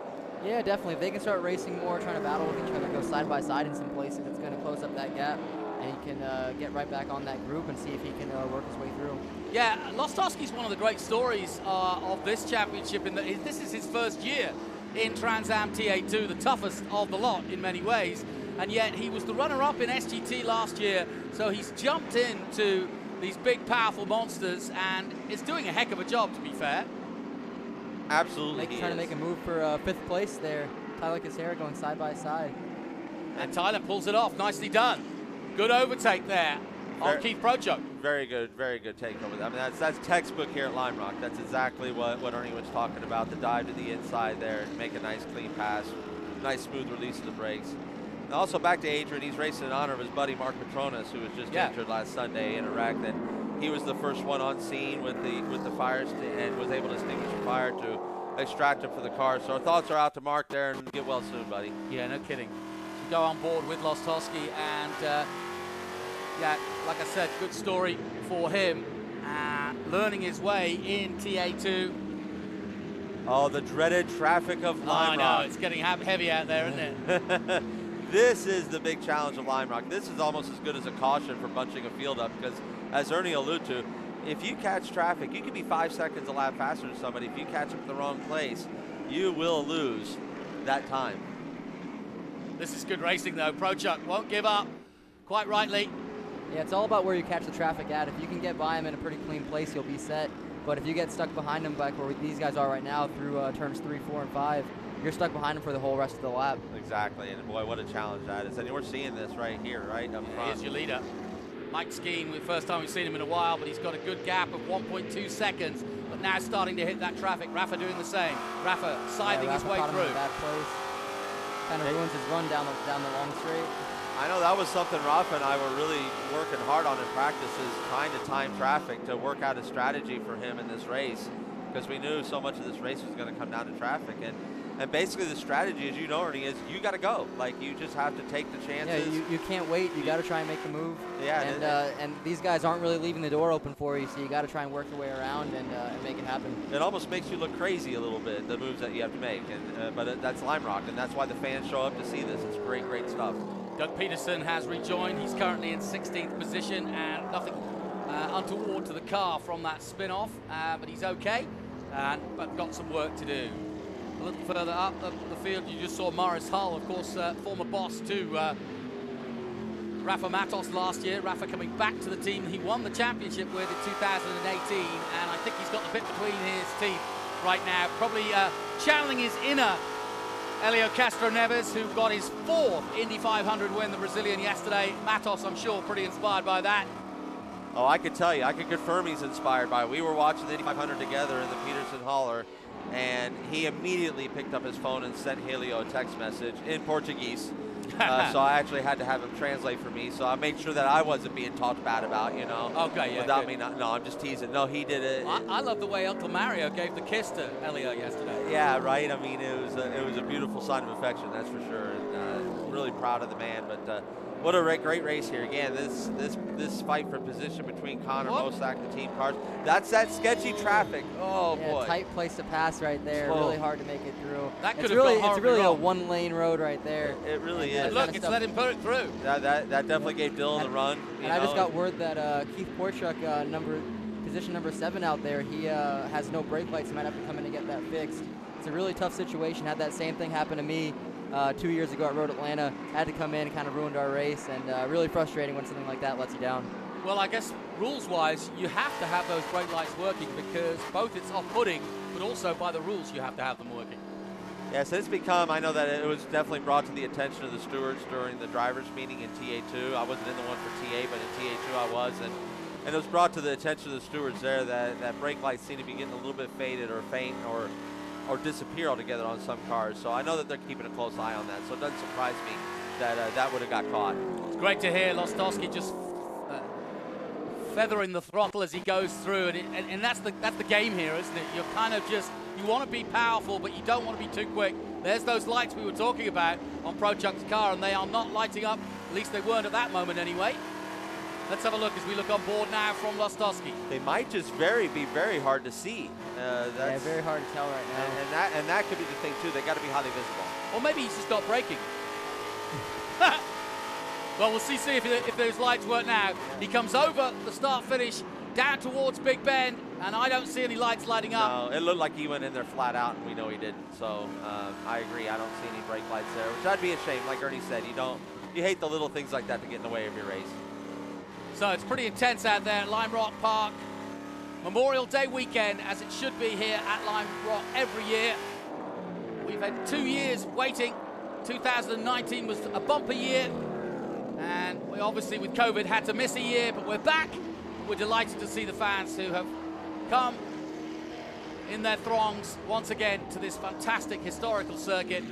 Yeah, definitely. If they can start racing more, trying to battle with each other, go side by side in some places, it's going to close up that gap, and he can get right back on that group and see if he can work his way through. Yeah, Lostowski's one of the great stories of this championship. This is his first year in Trans Am TA2, the toughest of the lot in many ways. and yet he was the runner-up in SGT last year, so he's jumped into these big, powerful monsters, and is doing a heck of a job, to be fair. Absolutely. Trying to make a move for 5th place there. Tyler Casera going side by side. And Tyler pulls it off. Nicely done. Good overtake there on Keith Prochuk. Very good takeover. I mean, that's textbook here at Lime Rock. That's exactly what Ernie was talking about. The dive to the inside there, make a nice clean pass, nice smooth release of the brakes. And also back to Adrian, he's racing in honor of his buddy Mark Petronas, who was just injured last Sunday in a wreck. That he was the first one on scene with the fire and was able to extinguish the fire to extract him for the car. So our thoughts are out to Mark there, and get well soon, buddy. Yeah, no kidding. To go on board with Lostowski, and yeah, like I said, good story for him. Learning his way in TA2. Oh, the dreaded traffic of Lime Rock. I know, it's getting heavy out there, isn't it? This is the big challenge of Lime Rock. This is almost as good as a caution for bunching a field up, because as Ernie alluded to, if you catch traffic, you can be 5 seconds a lap faster than somebody. If you catch them in the wrong place, you will lose that time. This is good racing, though. Prochuk won't give up, quite rightly. Yeah, it's all about where you catch the traffic at. If you can get by him in a pretty clean place, you'll be set. But if you get stuck behind him, like where these guys are right now, through turns 3, 4, and 5, you're stuck behind him for the whole rest of the lap. Exactly, and boy, what a challenge that is. And we're seeing this right here, right up front. Here's your leader. Mike Skeen, the first time we've seen him in a while, but he's got a good gap of 1.2 seconds, but now starting to hit that traffic. Rafa doing the same. Rafa scything his way through. Bad place. Kind of ruins his run down the long straight. I know that was something Rafa and I were really working hard on in practice, is trying to time traffic to work out a strategy for him in this race, because we knew so much of this race was going to come down to traffic. And basically the strategy, as you know, Ernie, is you got to go. Like, you just have to take the chances. Yeah, you can't wait. You got to try and make the move. Yeah. And these guys aren't really leaving the door open for you, so you got to try and work your way around and make it happen. It almost makes you look crazy a little bit, the moves that you have to make. But that's Lime Rock, and that's why the fans show up to see this. It's great stuff. Doug Peterson has rejoined. He's currently in 16th position, and nothing untoward to the car from that spin-off, but he's okay, but got some work to do. A little further up the field, you just saw Morris Hull, of course, former boss to Rafa Matos last year. Rafa coming back to the team he won the championship with in 2018, and I think he's got the bit between his teeth right now, probably channeling his inner Helio Castro Neves, who got his 4th Indy 500 win, the Brazilian, yesterday. Matos, I'm sure, pretty inspired by that. Oh, I could tell you, I can confirm he's inspired by it. We were watching the Indy 500 together in the Peterson hauler, and he immediately picked up his phone and sent Helio a text message in Portuguese. So I actually had to have him translate for me, so I made sure that I wasn't being talked bad about, you know. Okay, yeah. Without me no, I'm just teasing. No, he did it. I love the way Uncle Mario gave the kiss to Helio yesterday. Yeah, right. I mean, it was a beautiful sign of affection, that's for sure. And really proud of the man. But what a great race here. Again, this fight for position between Connor Mosack, the team cars. That's that sketchy traffic. Oh, yeah, boy. Tight place to pass right there. Whoa. Really hard to make it through. That could it's have really, gone it's really a wrong. one-lane road right there. It really is. And look, it's let him put it through. That definitely gave Dylan the run. And I just got word that Keith Porchuk, position number 7 out there, he has no brake lights. He might have to come in and get that fixed. It's a really tough situation. Had that same thing happen to me 2 years ago at Road Atlanta. Had to come in and kind of ruined our race, and really frustrating when something like that lets you down. Well, I guess rules-wise, you have to have those brake lights working, because both it's off-putting, but also by the rules you have to have them working. Yes, it's become, I know that it was definitely brought to the attention of the stewards during the drivers' meeting in TA2. I wasn't in the one for TA, but in TA2 I was. And it was brought to the attention of the stewards there that brake lights seem to be getting a little bit faded or faint or disappear altogether on some cars. So I know that they're keeping a close eye on that. So it doesn't surprise me that that would have got caught. It's great to hear Lostowski just feathering the throttle as he goes through, and that's the game here, isn't it? You're kind of just, you want to be powerful, but you don't want to be too quick. There's those lights we were talking about on Prochuk's car, and they are not lighting up. At least they weren't at that moment anyway. Let's have a look as we look on board now from Lostowski. They might just be very hard to see. Yeah, very hard to tell right now. And that could be the thing too. They got to be highly visible. Or maybe he's just not braking. Well, we'll see if those lights work now. He comes over the start-finish down towards Big Bend, and I don't see any lights lighting up. No, it looked like he went in there flat out, and we know he didn't. So I agree. I don't see any brake lights there, which that'd be a shame. Like Ernie said, you don't you hate the little things like that to get in the way of your race. So it's pretty intense out there at Lime Rock Park. Memorial Day weekend, as it should be here at Lime Rock every year. We've had 2 years waiting. 2019 was a bumper year, and we obviously with COVID had to miss a year, but we're back. We're delighted to see the fans who have come in their throngs once again to this fantastic historical circuit.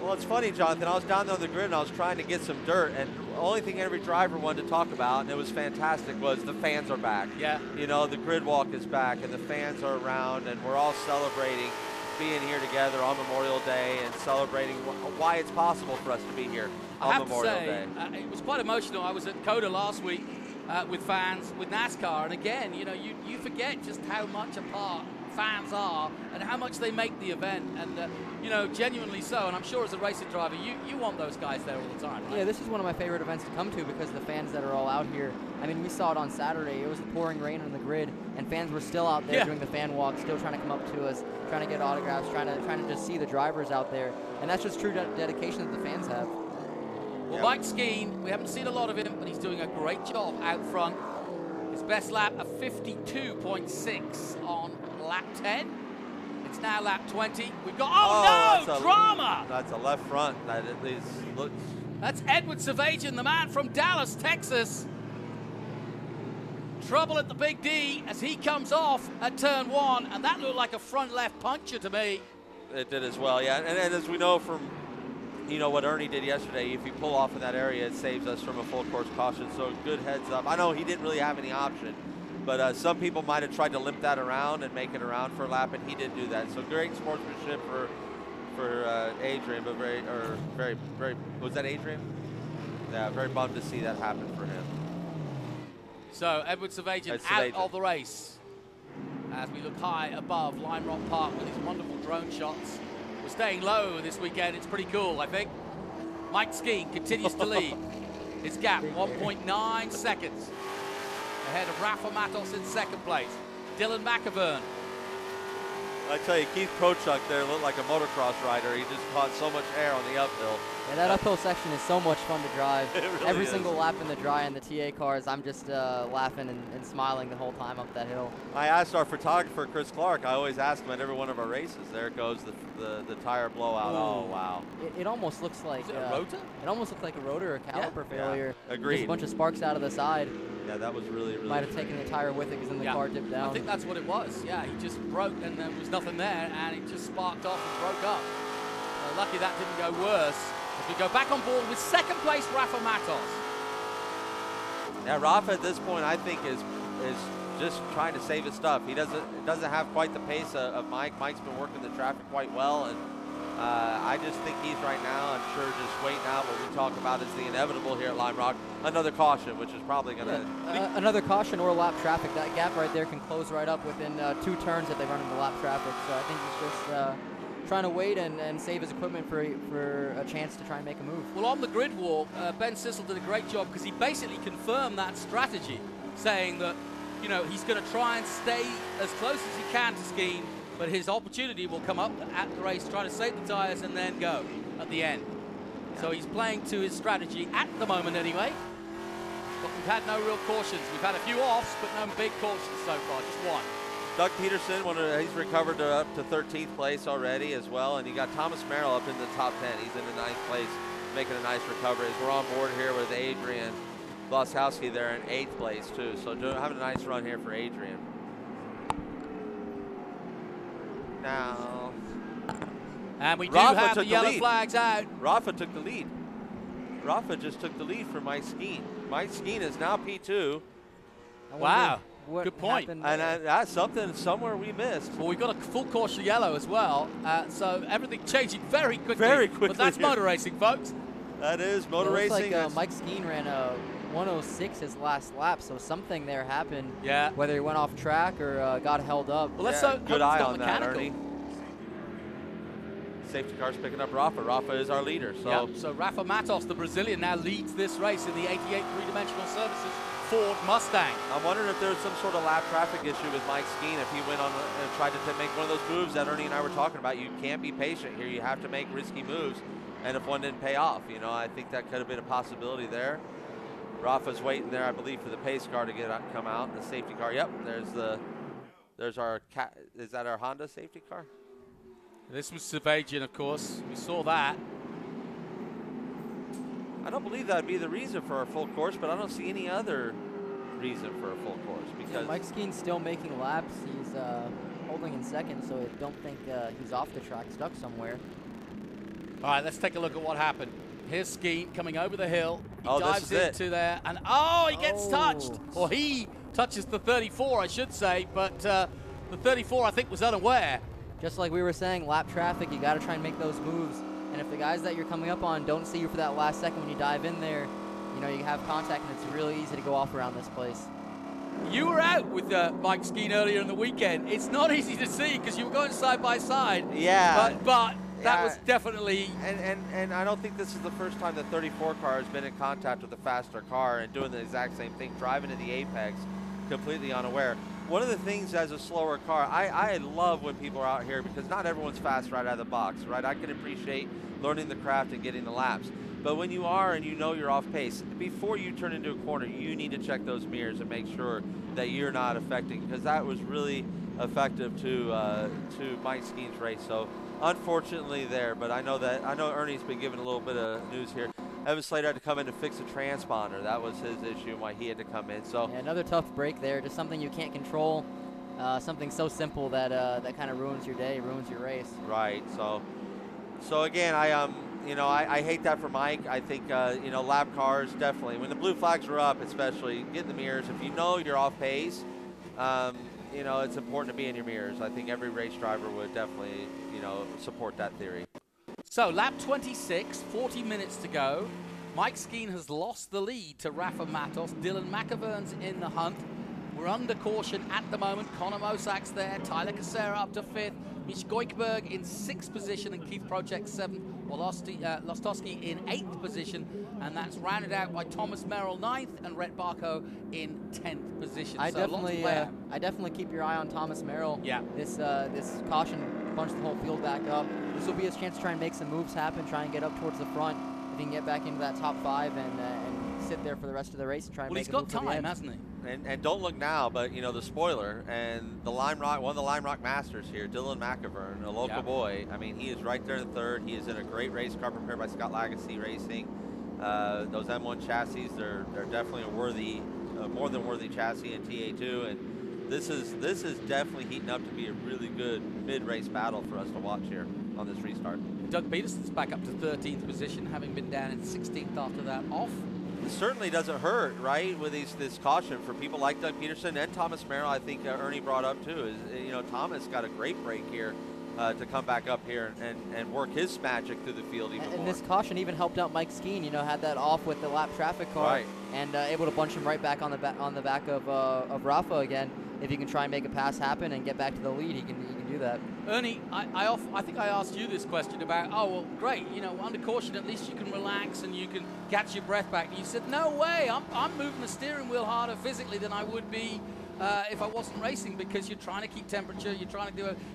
Well, it's funny, Jonathan. I was down there on the grid and I was trying to get some dirt, and the only thing every driver wanted to talk about, and it was fantastic, was the fans are back. Yeah. You know, the grid walk is back, and the fans are around, and we're all celebrating being here together on Memorial Day and celebrating why it's possible for us to be here on Memorial Day. It was quite emotional. I was at COTA last week with fans, with NASCAR, and again, you know, you forget just how much a part fans are and how much they make the event, and you know, genuinely so. And I'm sure as a racing driver, you want those guys there all the time, right? Yeah, this is one of my favorite events to come to because of the fans that are all out here. I mean, we saw it on Saturday. It was the pouring rain on the grid, and fans were still out there doing the fan walk, still trying to come up to us, trying to get autographs, trying to just see the drivers out there. And that's just true dedication that the fans have. Well, Mike Skeen, we haven't seen a lot of him, but he's doing a great job out front. His best lap of 52.6 on lap 10. It's now lap 20. We've got, drama! That's a left front. That at least looks. That's Edward Savagian, the man from Dallas, Texas. Trouble at the Big D as he comes off at turn 1, and that looked like a front left puncture to me. It did as well, yeah. And as we know from, you know, what Ernie did yesterday, if you pull off in that area, it saves us from a full course caution. So good heads up. I know he didn't really have any option, but some people might have tried to limp that around and make it around for a lap, and he didn't do that. So great sportsmanship for Adrian, but very, was that Adrian? Yeah, very bummed to see that happen for him. So Edward Savagian out of the race as we look high above Lime Rock Park with his wonderful drone shots. We're staying low this weekend. It's pretty cool, I think. Mike Skeen continues to lead. His gap, 1.9 seconds. Ahead of Rafa Matos in second place. Dylan McIvern. I tell you, Keith Prochuk there looked like a motocross rider. He just caught so much air on the uphill. Yeah, that uphill section is so much fun to drive. It really Every is. single lap in the dry and the TA cars, I'm just laughing and smiling the whole time up that hill. I asked our photographer, Chris Clark, I always ask him at every one of our races, there goes the tire blowout. Oh, wow. It almost looks like a rotor? It almost looked like a rotor or caliper failure. Yeah. Agreed. Just a bunch of sparks out of the side. Yeah, that was really, really Might have taken the tire with it because then the car dipped down. I think that's what it was. Yeah, he just broke and there was nothing there, and it just sparked off and broke up. Lucky that didn't go worse. As we go back on board with second place Rafa Matos. Yeah, Rafa at this point I think is just trying to save his stuff. He doesn't have quite the pace of Mike. Mike's been working the traffic quite well, and I just think he's right now, I'm sure, just waiting out what we talk about is the inevitable here at Lime Rock. Another caution, which is probably going to... another caution or lap traffic. That gap right there can close right up within 2 turns if they run into lap traffic. So I think he's just trying to wait and save his equipment for a chance to try and make a move. Well, on the grid walk, Ben Sissel did a great job because he basically confirmed that strategy, saying that, you know, he's going to try and stay as close as he can to Skeen, but his opportunity will come up at the race, try to save the tires and then go at the end. So he's playing to his strategy at the moment anyway. But we've had no real cautions. We've had a few offs, but no big cautions so far, just one. Doug Peterson, he's recovered up to 13th place already as well, and you got Thomas Merrill up in the top 10. He's in the 9th place, making a nice recovery. As we're on board here with Adrian Bloskowski there in 8th place too. So having a nice run here for Adrian. Now, and we do Rafa have took the yellow lead. flags out. Rafa took the lead. Rafa just took the lead from Mike Skeen. Mike Skeen is now P2. Wow. Good point. And that's something somewhere we missed. Well, we've got a full course of yellow as well, so everything changing very quickly. Very quickly. But that's motor racing, folks. That is motor racing. Looks like Mike Skeen ran a 106 his last lap, so something there happened. Yeah. Whether he went off track or got held up. Well, let's good eye on mechanical. that, Ernie. Safety car's picking up Rafa. Rafa is our leader. So, so Rafa Matos, the Brazilian, now leads this race in the 88 three-dimensional services Ford Mustang. I'm wondering if there's some sort of lap traffic issue with Mike Skeen. If he went on and tried to make one of those moves that Ernie and I were talking about. You can't be patient here. You have to make risky moves. and if one didn't pay off. You know, I think that could have been a possibility there. Rafa's waiting there, I believe, for the pace car to come out, the safety car. Yep, there's our is that our Honda safety car? This was Savagian, of course. We saw that. I don't believe that would be the reason for a full course, but I don't see any other reason for a full course because Mike Skeen's still making laps. He's holding in second, so I don't think he's off the track, stuck somewhere. All right, let's take a look at what happened. Here's Skeen coming over the hill. He dives into there, and he gets touched. Or he touches the 34, I should say, but the 34, I think, was unaware. Just like we were saying, lap traffic, you got to try and make those moves. And if the guys that you're coming up on don't see you for that last second when you dive in there, you know, you have contact, and it's really easy to go off around this place. You were out with Mike Skeen earlier in the weekend. It's not easy to see because you were going side by side. Yeah. But that was definitely... And I don't think this is the first time the 34 car has been in contact with a faster car and doing the exact same thing, driving to the apex completely unaware. One of the things as a slower car, I love when people are out here because not everyone's fast right out of the box, right? I can appreciate learning the craft and getting the laps. But when you are and you know you're off pace, before you turn into a corner, you need to check those mirrors and make sure that you're not affecting, because that was really effective to Mike Skeen's race. So unfortunately there, but I know Ernie's been given a little bit of news here. Evan Slater had to come in to fix a transponder. That was his issue and why he had to come in. So yeah, another tough break there, just something you can't control, something so simple that that kind of ruins your day, ruins your race. Right. So again, I hate that for Mike. I think lap cars definitely, when the blue flags are up, especially get in the mirrors. If you know you're off pace, it's important to be in your mirrors. I think every race driver would definitely support that theory. So lap 26, 40 minutes to go. Mike Skeen has lost the lead to Rafa Matos. Dylan McIvern's in the hunt. We're under caution at the moment. Connor Mosak's there. Tyler Casera up to 5th. Mitch Goikberg in 6th position and Keith Project 7th. Lostowski in 8th position. And that's rounded out by Thomas Merrill 9th and Rhett Barco in 10th position. I definitely keep your eye on Thomas Merrill. Yeah. This caution bunched the whole field back up. This will be his chance to try and make some moves happen, try and get up towards the front. If he can get back into that top 5 and sit there for the rest of the race and try and make a move. Well, he's got time, hasn't he? And don't look now, but the spoiler and the Lime Rock, one of the Lime Rock Masters here, Dylan McIvern, a local boy. I mean, he is right there in 3rd. He is in a great race car prepared by Scott Lagasse Racing. Those M1 chassis, they're definitely a worthy, more than worthy chassis in TA2, and this is definitely heating up to be a really good mid-race battle for us to watch here on this restart. Doug Peterson's back up to 13th position, having been down in 16th after that off. It certainly doesn't hurt, right, with this caution for people like Doug Peterson and Thomas Merrill. I think Ernie brought up too is Thomas got a great break here to come back up here and work his magic through the field even more. And this caution even helped out Mike Skeen. Had that off with the lap traffic car, right, and able to bunch him right back on the back of Rafa again. If he can try and make a pass happen and get back to the lead, he can do that. Ernie, I think I asked you this question about, great, under caution at least you can relax and you can catch your breath back. And you said, no way, I'm moving the steering wheel harder physically than I would be if I wasn't racing, because you're trying to keep temperature,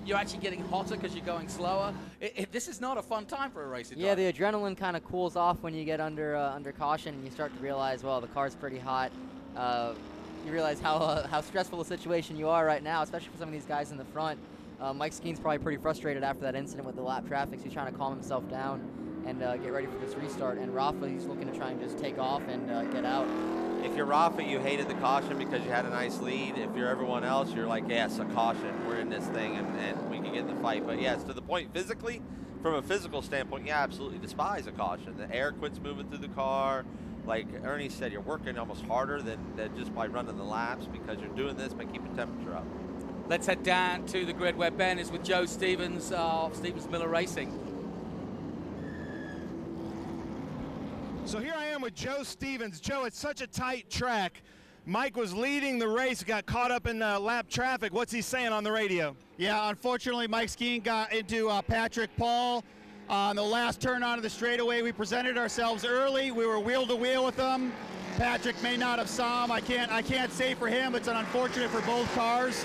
you're actually getting hotter because you're going slower. This is not a fun time for a racing driver. Yeah, the adrenaline kind of cools off when you get under caution and you start to realize, well, the car's pretty hot. You realize how stressful a situation you are right now, especially for some of these guys in the front. Mike Skeen's probably pretty frustrated after that incident with the lap traffic, so he's trying to calm himself down and get ready for this restart. And Rafa, he's looking to try and just take off and get out. If you're Rafa, you hated the caution because you had a nice lead. If you're everyone else, you're like, yes, a caution. We're in this thing, and we can get in the fight. But yes, to the point physically, from a physical standpoint, yeah, absolutely despise a caution. The air quits moving through the car. Like Ernie said, you're working almost harder than just by running the laps because you're doing this by keeping temperature up. Let's head down to the grid where Ben is with Joe Stevens of Stevens Miller Racing. So here I am with Joe Stevens. Joe, it's such a tight track. Mike was leading the race, got caught up in lap traffic. What's he saying on the radio? Yeah, unfortunately, Mike Skeen got into Patrick Paul on the last turn onto the straightaway. We presented ourselves early. We were wheel to wheel with them. Patrick may not have saw him. I can't say for him. It's unfortunate for both cars.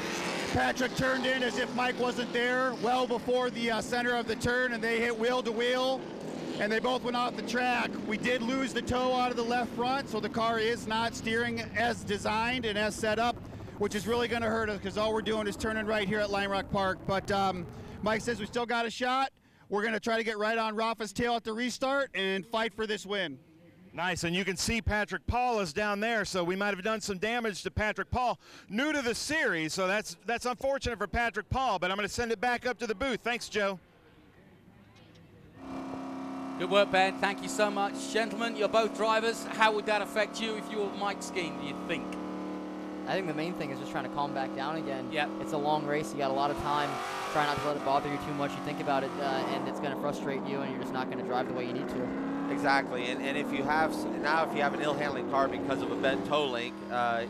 Patrick turned in as if Mike wasn't there well before the center of the turn, and they hit wheel to wheel. and they both went off the track. We did lose the toe out of the left front, so the car is not steering as designed and as set up, which is really going to hurt us because all we're doing is turning right here at Lime Rock Park. But Mike says we still got a shot. We're going to try to get right on Rafa's tail at the restart and fight for this win. Nice, and you can see Patrick Paul is down there, so we might have done some damage to Patrick Paul. New to the series, so that's unfortunate for Patrick Paul, but I'm going to send it back up to the booth. Thanks, Joe. Good work, Ben. Thank you so much. Gentlemen, you're both drivers. How would that affect you if you were Mike Skeen, do you think? I think the main thing is just trying to calm back down again. Yep. It's a long race. You got a lot of time. Try not to let it bother you too much. You think about it, and it's going to frustrate you, and you're just not going to drive the way you need to. Exactly, and if you have an ill-handling car because of a bent toe link,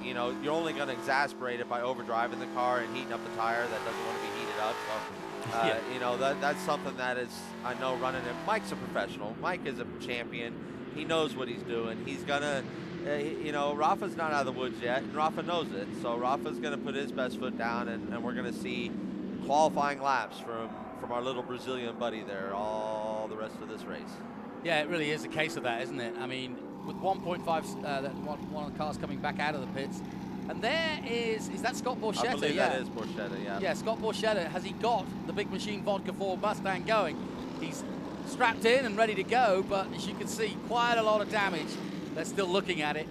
you know, you're only going to exasperate it by overdriving the car and heating up the tire that doesn't want to be heated up. So, you know, that's something that is, I know, running it. Mike's a professional. Mike is a champion. He knows what he's doing. He's gonna, you know, Rafa's not out of the woods yet, and Rafa knows it. So Rafa's gonna put his best foot down, and we're gonna see qualifying laps from our little Brazilian buddy there all the rest of this race. Yeah, it really is a case of that, isn't it? I mean, with 1.5, one of the cars coming back out of the pits, and there is that Scott Borchetta? I believe that is Borchetta, yeah. Yeah, Scott Borchetta. Has he got the Big Machine Vodka Ford Mustang going? He's strapped in and ready to go, but as you can see, quite a lot of damage. They're still looking at it.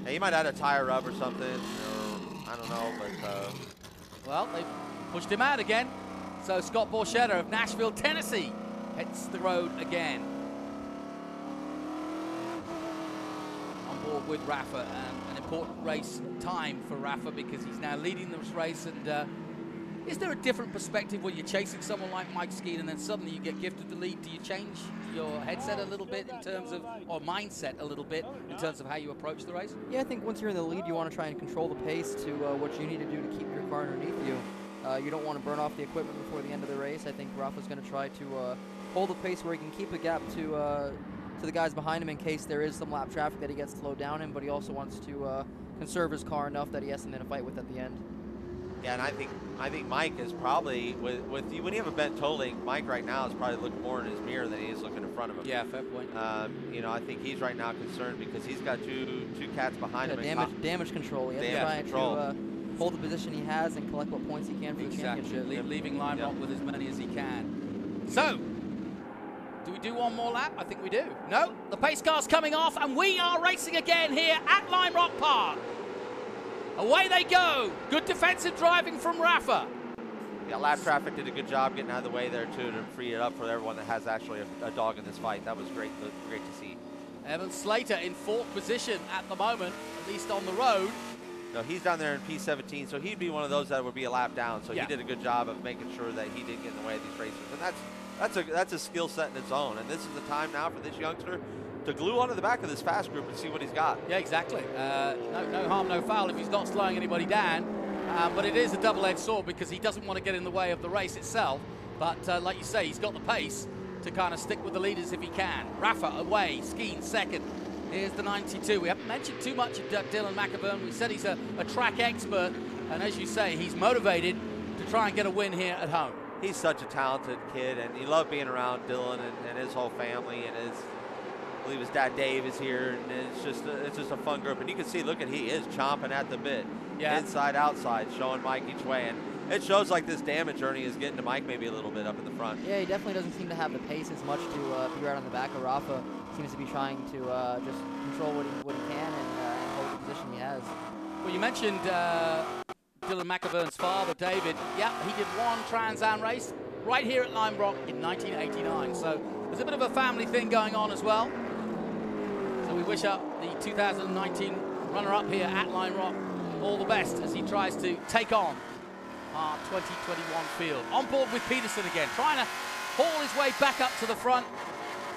Yeah, he might add a tire rub or something, or I don't know, but... Well, they pushed him out again. So Scott Borchetta of Nashville, Tennessee, hits the road again. On board with Rafa, and an important race time for Rafa because he's now leading this race. And is there a different perspective when you're chasing someone like Mike Skeen and then suddenly you get gifted the lead? Do you change your headset a little bit in terms of, or mindset a little bit in terms of how you approach the race? Yeah, I think once you're in the lead, you want to try and control the pace to what you need to do to keep your car underneath you. You don't want to burn off the equipment before the end of the race. I think Rafa's going to try to hold the pace where he can keep a gap to the guys behind him in case there is some lap traffic that he gets slowed down in, but he also wants to conserve his car enough that he has something to fight with at the end. Yeah, and I think Mike is probably, when you have a bent toe link, Mike right now is probably looking more in his mirror than he is looking in front of him. Yeah, fair point. You know, I think he's right now concerned because he's got two cats behind him. Damage control. He has to try to hold the position he has and collect what points he can for the championship. Leaving Lime Rock with as many as he can. So, do we do one more lap? I think we do. No, the pace car's coming off, and we are racing again here at Lime Rock Park. Away they go. Good defensive driving from Rafa. Yeah, lap traffic did a good job getting out of the way there, too, to free it up for everyone that has actually a dog in this fight. That was great to see. Evan Slater in fourth position at the moment, at least on the road. No, he's down there in P17, so he'd be one of those that would be a lap down. So yeah, he did a good job of making sure that he didn't get in the way of these racers. And that's a skill set in its own. And this is the time now for this youngster to glue onto the back of this fast group and see what he's got. Yeah, exactly. No harm, no foul if he's not slowing anybody down. But it is a double-edged sword because he doesn't want to get in the way of the race itself. But like you say, he's got the pace to kind of stick with the leaders if he can. Rafa away, Skeen second. Here's the 92. We haven't mentioned too much of Dylan McAvern. We said he's a track expert. And as you say, he's motivated to try and get a win here at home. He's such a talented kid, and you love being around Dylan and his whole family, and I believe his dad Dave is here, and it's just a fun group. And you can see, look at, he is chomping at the bit, inside, outside, showing Mike each way. And it shows like this damage journey is getting to Mike maybe a little bit up in the front. Yeah, he definitely doesn't seem to have the pace as much to be right on the back of Rafa. Seems to be trying to just control what he can and hold the position he has. Well, you mentioned Dylan McAvern's father, David. Yeah, he did one Trans Am race right here at Lime Rock in 1989. So there's a bit of a family thing going on as well. So we wish up the 2019 runner-up here at Lime Rock all the best as he tries to take on our 2021 field. On board with Peterson again, trying to haul his way back up to the front.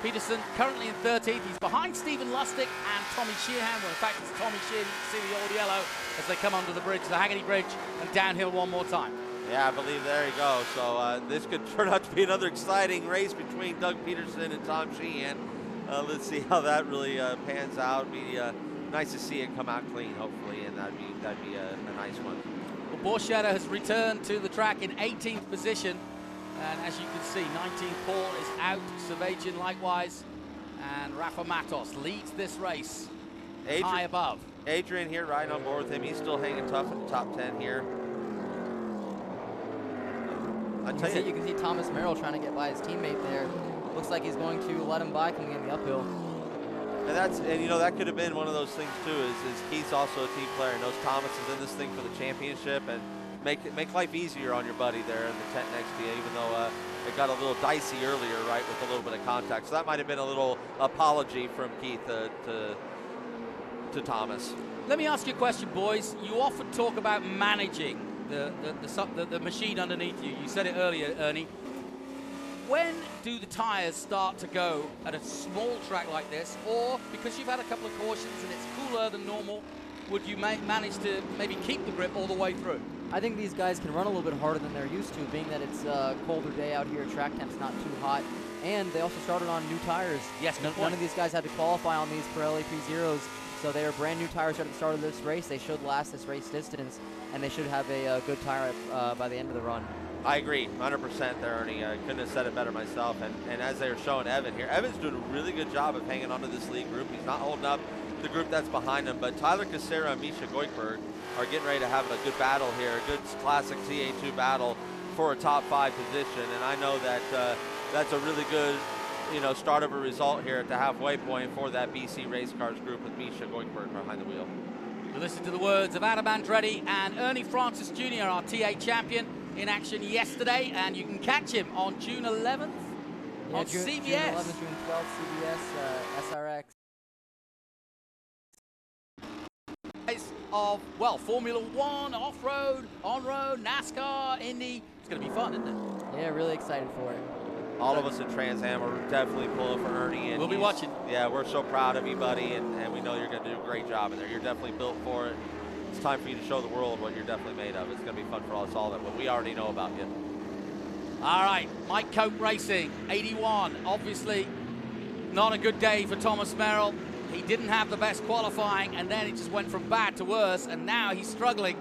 Peterson currently in 13th. He's behind Stephen Lustig and Tommy Sheehan. Well, in fact, it's Tommy Sheehan. You can see the old yellow as they come under the bridge, the Haggerty Bridge, and downhill one more time. Yeah, I believe there you go. So this could turn out to be another exciting race between Doug Peterson and Tom Sheehan. Let's see how that really pans out. It'd be nice to see it come out clean, hopefully, and that'd be a nice one. Well, Borchetta has returned to the track in 18th position. And as you can see, 19 Paul is out, Savagin likewise, and Rafa Matos leads this race high above. Adrian here riding on board with him. He's still hanging tough in the top 10 here. You can see Thomas Merrill trying to get by his teammate there. Looks like he's going to let him by coming in the uphill. And you know, that could have been one of those things too, is Keith's also a team player, knows Thomas is in this thing for the championship, and make life easier on your buddy there in the tent next to you, even though it got a little dicey earlier, right, with a little bit of contact. So that might have been a little apology from Keith to Thomas. Let me ask you a question, boys. You often talk about managing the machine underneath you. You said it earlier, Ernie. When do the tires start to go at a small track like this, or because you've had a couple of cautions and it's cooler than normal, would you manage to maybe keep the grip all the way through? I think these guys can run a little bit harder than they're used to, being that it's a colder day out here, track temp's not too hot, and they also started on new tires. Yes, none of these guys had to qualify on these Pirelli P0s, so they are brand new tires at the start of this race. They should last this race distance, and they should have a good tire by the end of the run. I agree, 100% there, Ernie. I couldn't have said it better myself. And as they were showing Evan here, Evan's doing a really good job of hanging onto this lead group. He's not holding up the group that's behind him, but Tyler Casera and Misha Goikberg are getting ready to have a good battle here, a good classic TA2 battle for a top 5 position. And I know that that's a really good, start of a result here at the halfway point for that BC Race Cars group with Misha Goikberg behind the wheel. Listen to the words of Adam Andretti and Ernie Francis Jr., our TA champion, in action yesterday, and you can catch him on June 11th on CBS. June 11th, June 12th, CBS, SRX. Of, well, Formula One, off-road, on-road, NASCAR, Indy. It's going to be fun, isn't it? Yeah, really excited for it. All of us at Trans Am are definitely pulling for Ernie. And we'll be watching. Yeah, we're so proud of you, buddy, and we know you're going to do a great job in there. You're definitely built for it. It's time for you to show the world what you're definitely made of. It's going to be fun for us all, but we already know about you. All right, Mike Cope Racing, 81. Obviously, not a good day for Thomas Merrill. He didn't have the best qualifying, and then it just went from bad to worse, and now he's struggling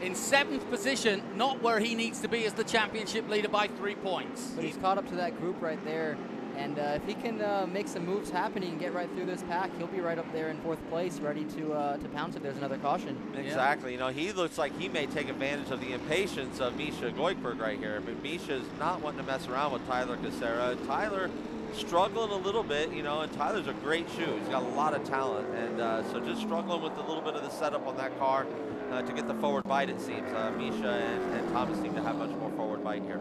in 7th position, not where he needs to be as the championship leader by 3 points. But he's caught up to that group right there, and if he can make some moves happen and get right through this pack, he'll be right up there in 4th place, ready to pounce if there's another caution. Exactly. He looks like he may take advantage of the impatience of Misha Goikberg right here, but Misha's not wanting to mess around with Tyler Casera. Tyler struggling a little bit, and Tyler's a great shoe. He's got a lot of talent, and so just struggling with a little bit of the setup on that car to get the forward bite, it seems. Misha and Thomas seem to have much more forward bite here.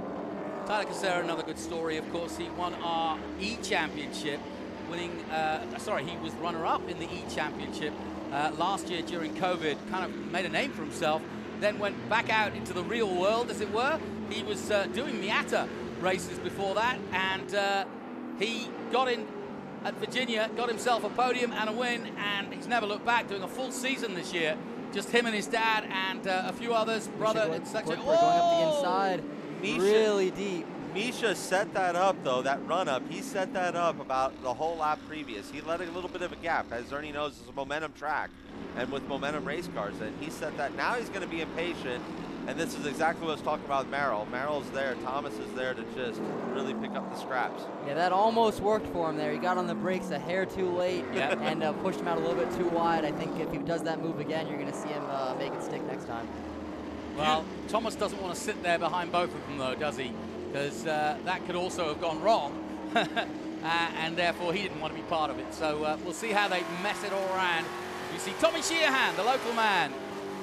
Tyler Casera, another good story, of course. He won our E-Championship, winning, he was runner-up in the E-Championship last year during COVID, kind of made a name for himself, then went back out into the real world, as it were. He was doing Miata races before that, and he got in at Virginia, got himself a podium and a win, and he's never looked back, doing a full season this year. Just him and his dad and a few others, brother. It's such a... We're going up the inside, really deep. Misha set that up, though, that run-up. He set that up about the whole lap previous. He let a little bit of a gap. As Ernie knows, it's a momentum track, and with momentum race cars, and he set that. Now he's going to be impatient, and this is exactly what I was talking about with Merrill. Merrill's there. Thomas is there to just really pick up the scraps. Yeah, that almost worked for him there. He got on the brakes a hair too late and pushed him out a little bit too wide. I think if he does that move again, you're going to see him make it stick next time. Well, Thomas doesn't want to sit there behind both of them, though, does he? Because that could also have gone wrong, and therefore he didn't want to be part of it. So we'll see how they mess it all around. You see Tommy Sheehan, the local man,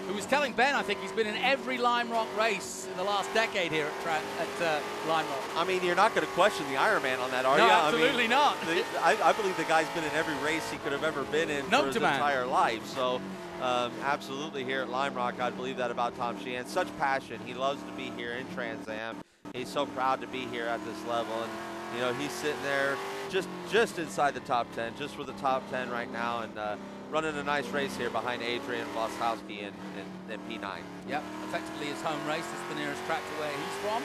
who was telling Ben, I think he's been in every Lime Rock race in the last decade here at Lime Rock. I mean, you're not going to question the Ironman on that, are you? No, absolutely not. I believe the guy's been in every race he could have ever been in for his entire life. So absolutely here at Lime Rock, I believe that about Tom Sheehan. Such passion. He loves to be here in Trans Am. He's so proud to be here at this level. And, he's sitting there just inside the top 10, just with the top 10 right now. And running a nice race here behind Adrian Wloskowski in P9. Yep, effectively his home race. It's the nearest track to where he's from.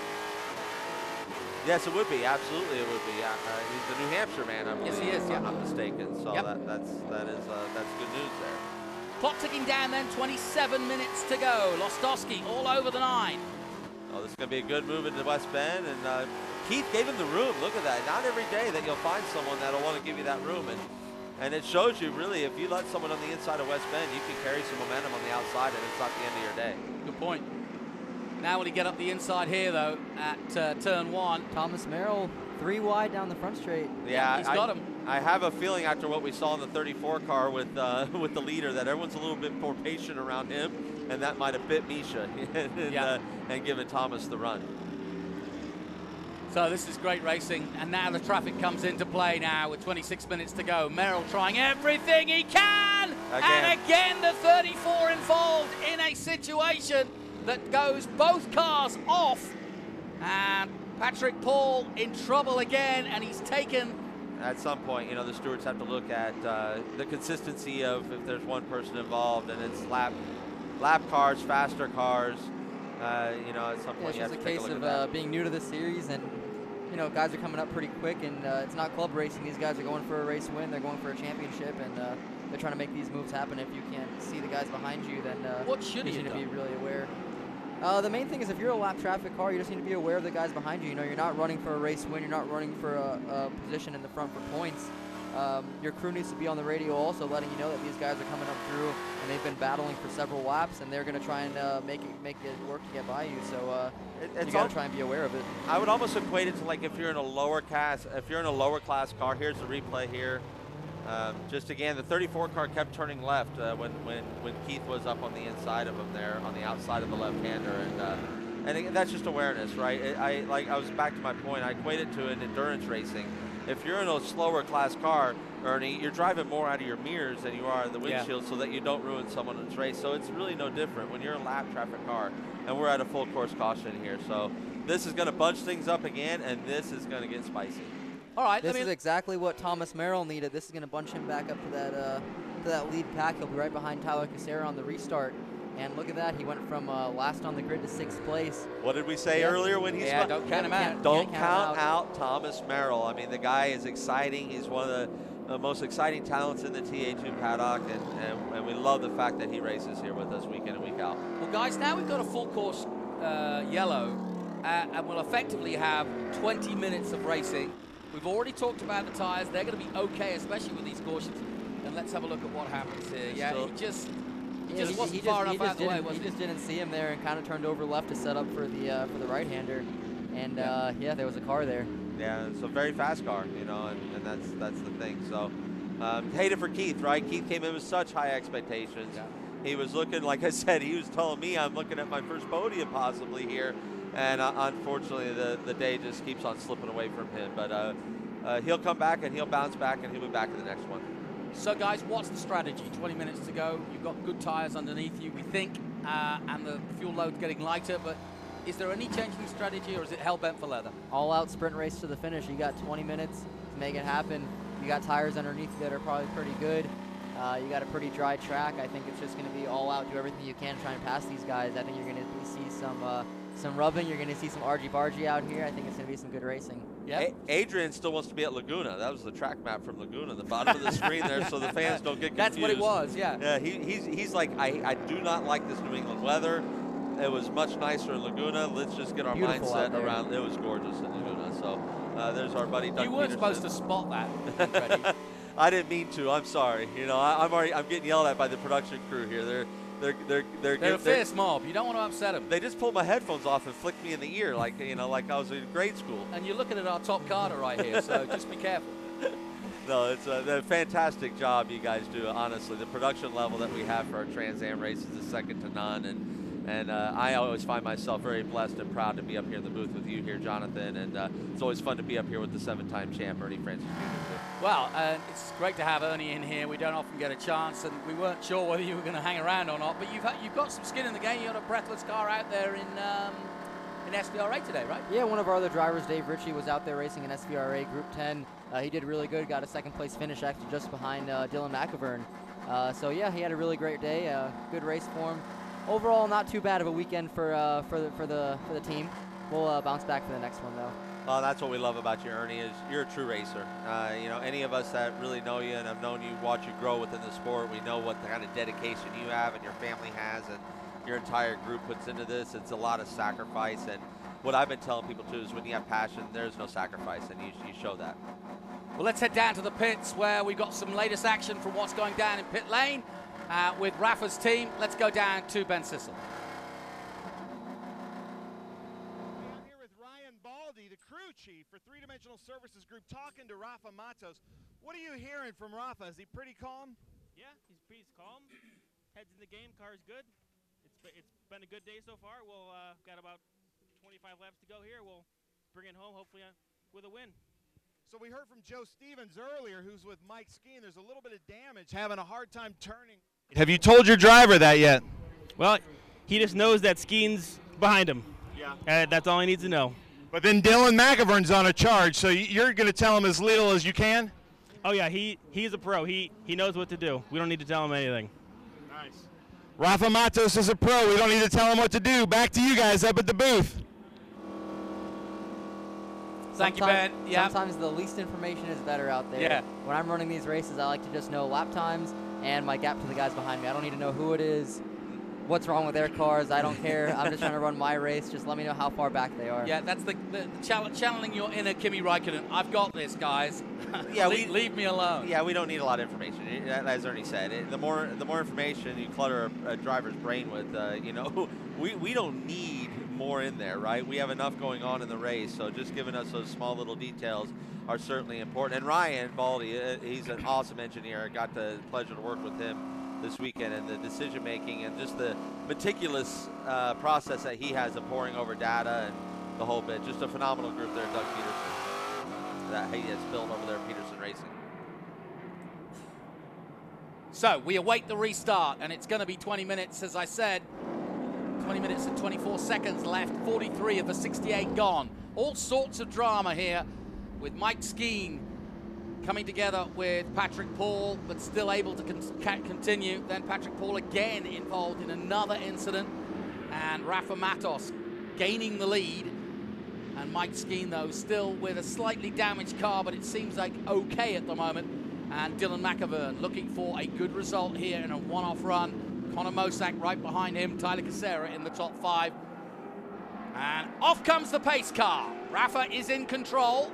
Yes, it would be. Absolutely, it would be. He's the New Hampshire man, I believe. Yes, he is. If I'm not mistaken. So that's good news there. Clock ticking down then. 27 minutes to go. Lostowski all over the 9. Oh, this is going to be a good move into West Bend, and Keith gave him the room. Look at that. Not every day that you'll find someone that'll want to give you that room, and it shows you really if you let someone on the inside of West Bend, you can carry some momentum on the outside, and it's not the end of your day. Good point. Now will he get up the inside here, though, at turn 1? Thomas Merrill, 3 wide down the front straight. Yeah, he's got him. I have a feeling after what we saw in the 34 car with the leader that everyone's a little bit more patient around him, and that might have bit Misha and given Thomas the run. So this is great racing, and now the traffic comes into play now with 26 minutes to go. Merrill trying everything he can, and again the 34 involved in a situation that goes both cars off, and Patrick Paul in trouble again, and he's taken. At some point, you know, the stewards have to look at the consistency of if there's one person involved, and it's lap cars, faster cars. You know, at some point you have to take a look at that. It's a case of being new to the series, and you know, guys are coming up pretty quick, and it's not club racing. These guys are going for a race win. They're going for a championship, and they're trying to make these moves happen. If you can't see the guys behind you, then what should you he need have to be done? really aware. The main thing is if you're a lap traffic car, you just need to be aware of the guys behind you. You know, you're not running for a race win. You're not running for a position in the front for points. Your crew needs to be on the radio also letting you know that these guys are coming up through, and they've been battling for several laps, and they're going to try and make it work to get by you. So you got to try and be aware of it. I would almost equate it to like if you're in a lower class car. Here's the replay here. Just again, the 34 car kept turning left when Keith was up on the inside of him there on the outside of the left-hander, and again, that's just awareness, right? I was back to my point. I equate it to an endurance racing. If you're in a slower class car, Ernie, you're driving more out of your mirrors than you are in the windshield so that you don't ruin someone's race. So it's really no different when you're in a lap traffic car, and we're at a full course caution here. So this is going to bunch things up again, and this is going to get spicy. All right, this is exactly what Thomas Merrill needed. This is going to bunch him back up to that lead pack. He'll be right behind Tyler Casera on the restart. And look at that, he went from last on the grid to 6th place. What did we say earlier when he's don't count him out. Don't count out Thomas Merrill. I mean, the guy is exciting. He's one of the most exciting talents in the TA2 paddock, and we love the fact that he races here with us week in and week out. Well, guys, now we've got a full course yellow, and we'll effectively have 20 minutes of racing. We've already talked about the tires. They're going to be okay, especially with these cautions. And let's have a look at what happens here. He just wasn't far enough out of the way, was he? He just didn't see him there and kind of turned over left to set up for the right-hander. And yeah, there was a car there. Yeah, it's a very fast car, you know, and that's the thing. So, hate it for Keith, right? Keith came in with such high expectations. Yeah. He was looking, like I said, he was telling me I'm looking at my first podium possibly here. And unfortunately, the day just keeps on slipping away from him. But he'll come back, and he'll bounce back, and he'll be back in the next one. So, guys, what's the strategy? 20 minutes to go. You've got good tires underneath you, we think, and the fuel load's getting lighter. But is there any change in strategy, or is it hell-bent for leather? All-out sprint race to the finish. You got 20 minutes to make it happen. You got tires underneath you that are probably pretty good. You got a pretty dry track. I think it's just going to be all-out. Do everything you can to try and pass these guys. I think you're going to see some rubbing. You're going to see some argy-bargy out here. I think it's going to be some good racing. Yeah. Adrian still wants to be at Laguna. That was the track map from Laguna, the bottom of the screen there, so the fans don't get confused. That's what it was, yeah. Yeah, he's like, I do not like this New England weather. It was much nicer in Laguna. Let's just get our mindset around. It was gorgeous in Laguna. So there's our buddy Doug You weren't Peterson. supposed to spot that, Freddie. I didn't mean to. I'm sorry. You know, I'm getting yelled at by the production crew here. They're a fierce mob. You don't want to upset them. They just pulled my headphones off and flicked me in the ear like I was in grade school. And you're looking at our top carder right here, so just be careful. No, it's a fantastic job you guys do. Honestly, the production level that we have for our Trans Am races is second to none, and I always find myself very blessed and proud to be up here in the booth with you here, Jonathan. And it's always fun to be up here with the 7-time champ, Ernie Francis Jr. Well, it's great to have Ernie in here. We don't often get a chance, and we weren't sure whether you were going to hang around or not. But you've got some skin in the game. You got a breathless car out there in SVRA today, right? Yeah, one of our other drivers, Dave Ritchie, was out there racing in SVRA Group 10. He did really good. Got a second-place finish, actually, just behind Dylan McIvern. So yeah, he had a really great day. Good race for him. Overall, not too bad of a weekend for the team. We'll bounce back for the next one, though. Well, that's what we love about you, Ernie, is you're a true racer. You know, any of us that really know you and have known you, watch you grow within the sport, we know what kind of dedication you have and your family has, your entire group puts into this. It's a lot of sacrifice, and what I've been telling people too is when you have passion, there's no sacrifice, and you show that. Well, let's head down to the pits where we've got some latest action from what's going down in pit lane with Rafa's team. Let's go down to Ben Sissel. I'm here with Ryan Baldy, the crew chief for Three Dimensional Services Group, talking to Rafa Matos. What are you hearing from Rafa? Is he pretty calm? Yeah, he's pretty calm. Heads in the game, car's good. It's been a good day so far. We'll got about 25 laps to go here. We'll bring it home, hopefully, with a win. So we heard from Joe Stevens earlier, who's with Mike Skeen. There's a little bit of damage, having a hard time turning. Have you told your driver that yet? Well, he just knows that Skeen's behind him. Yeah. That's all he needs to know. But then Dylan McIvern's on a charge, so you're going to tell him as little as you can? Oh, yeah, he's a pro. He knows what to do. We don't need to tell him anything. Nice. Rafa Matos is a pro. We don't need to tell him what to do. Back to you guys up at the booth. Thank you, Ben. Yeah. Sometimes the least information is better out there. Yeah. When I'm running these races, I like to just know lap times and my gap to the guys behind me. I don't need to know who it is, what's wrong with their cars. I don't care. I'm just trying to run my race. Just let me know how far back they are. Yeah, that's the channeling your inner Kimi Räikkönen. I've got this, guys. Yeah, leave me alone. Yeah, we don't need a lot of information. As Ernie said, the more information you clutter a driver's brain with, we don't need more in there, right? We have enough going on in the race, so just giving us those small little details are certainly important. And Ryan Baldy, he's an awesome engineer. I got the pleasure to work with him this weekend, and the decision making and just the meticulous process that he has of poring over data and the whole bit. Just a phenomenal group there, Doug Peterson, that he has built over there at Peterson Racing. So we await the restart, and it's going to be 20 minutes, as I said. 20 minutes and 24 seconds left, 43 of the 68 gone. All sorts of drama here with Mike Skeen coming together with Patrick Paul, but still able to continue. Then Patrick Paul again involved in another incident, and Rafa Matos gaining the lead. And Mike Skeen, though, still with a slightly damaged car, but it seems like okay at the moment. And Dylan McIvern looking for a good result here in a one-off run. Connor Mosak right behind him, Tyler Casera in the top 5. And off comes the pace car. Rafa is in control.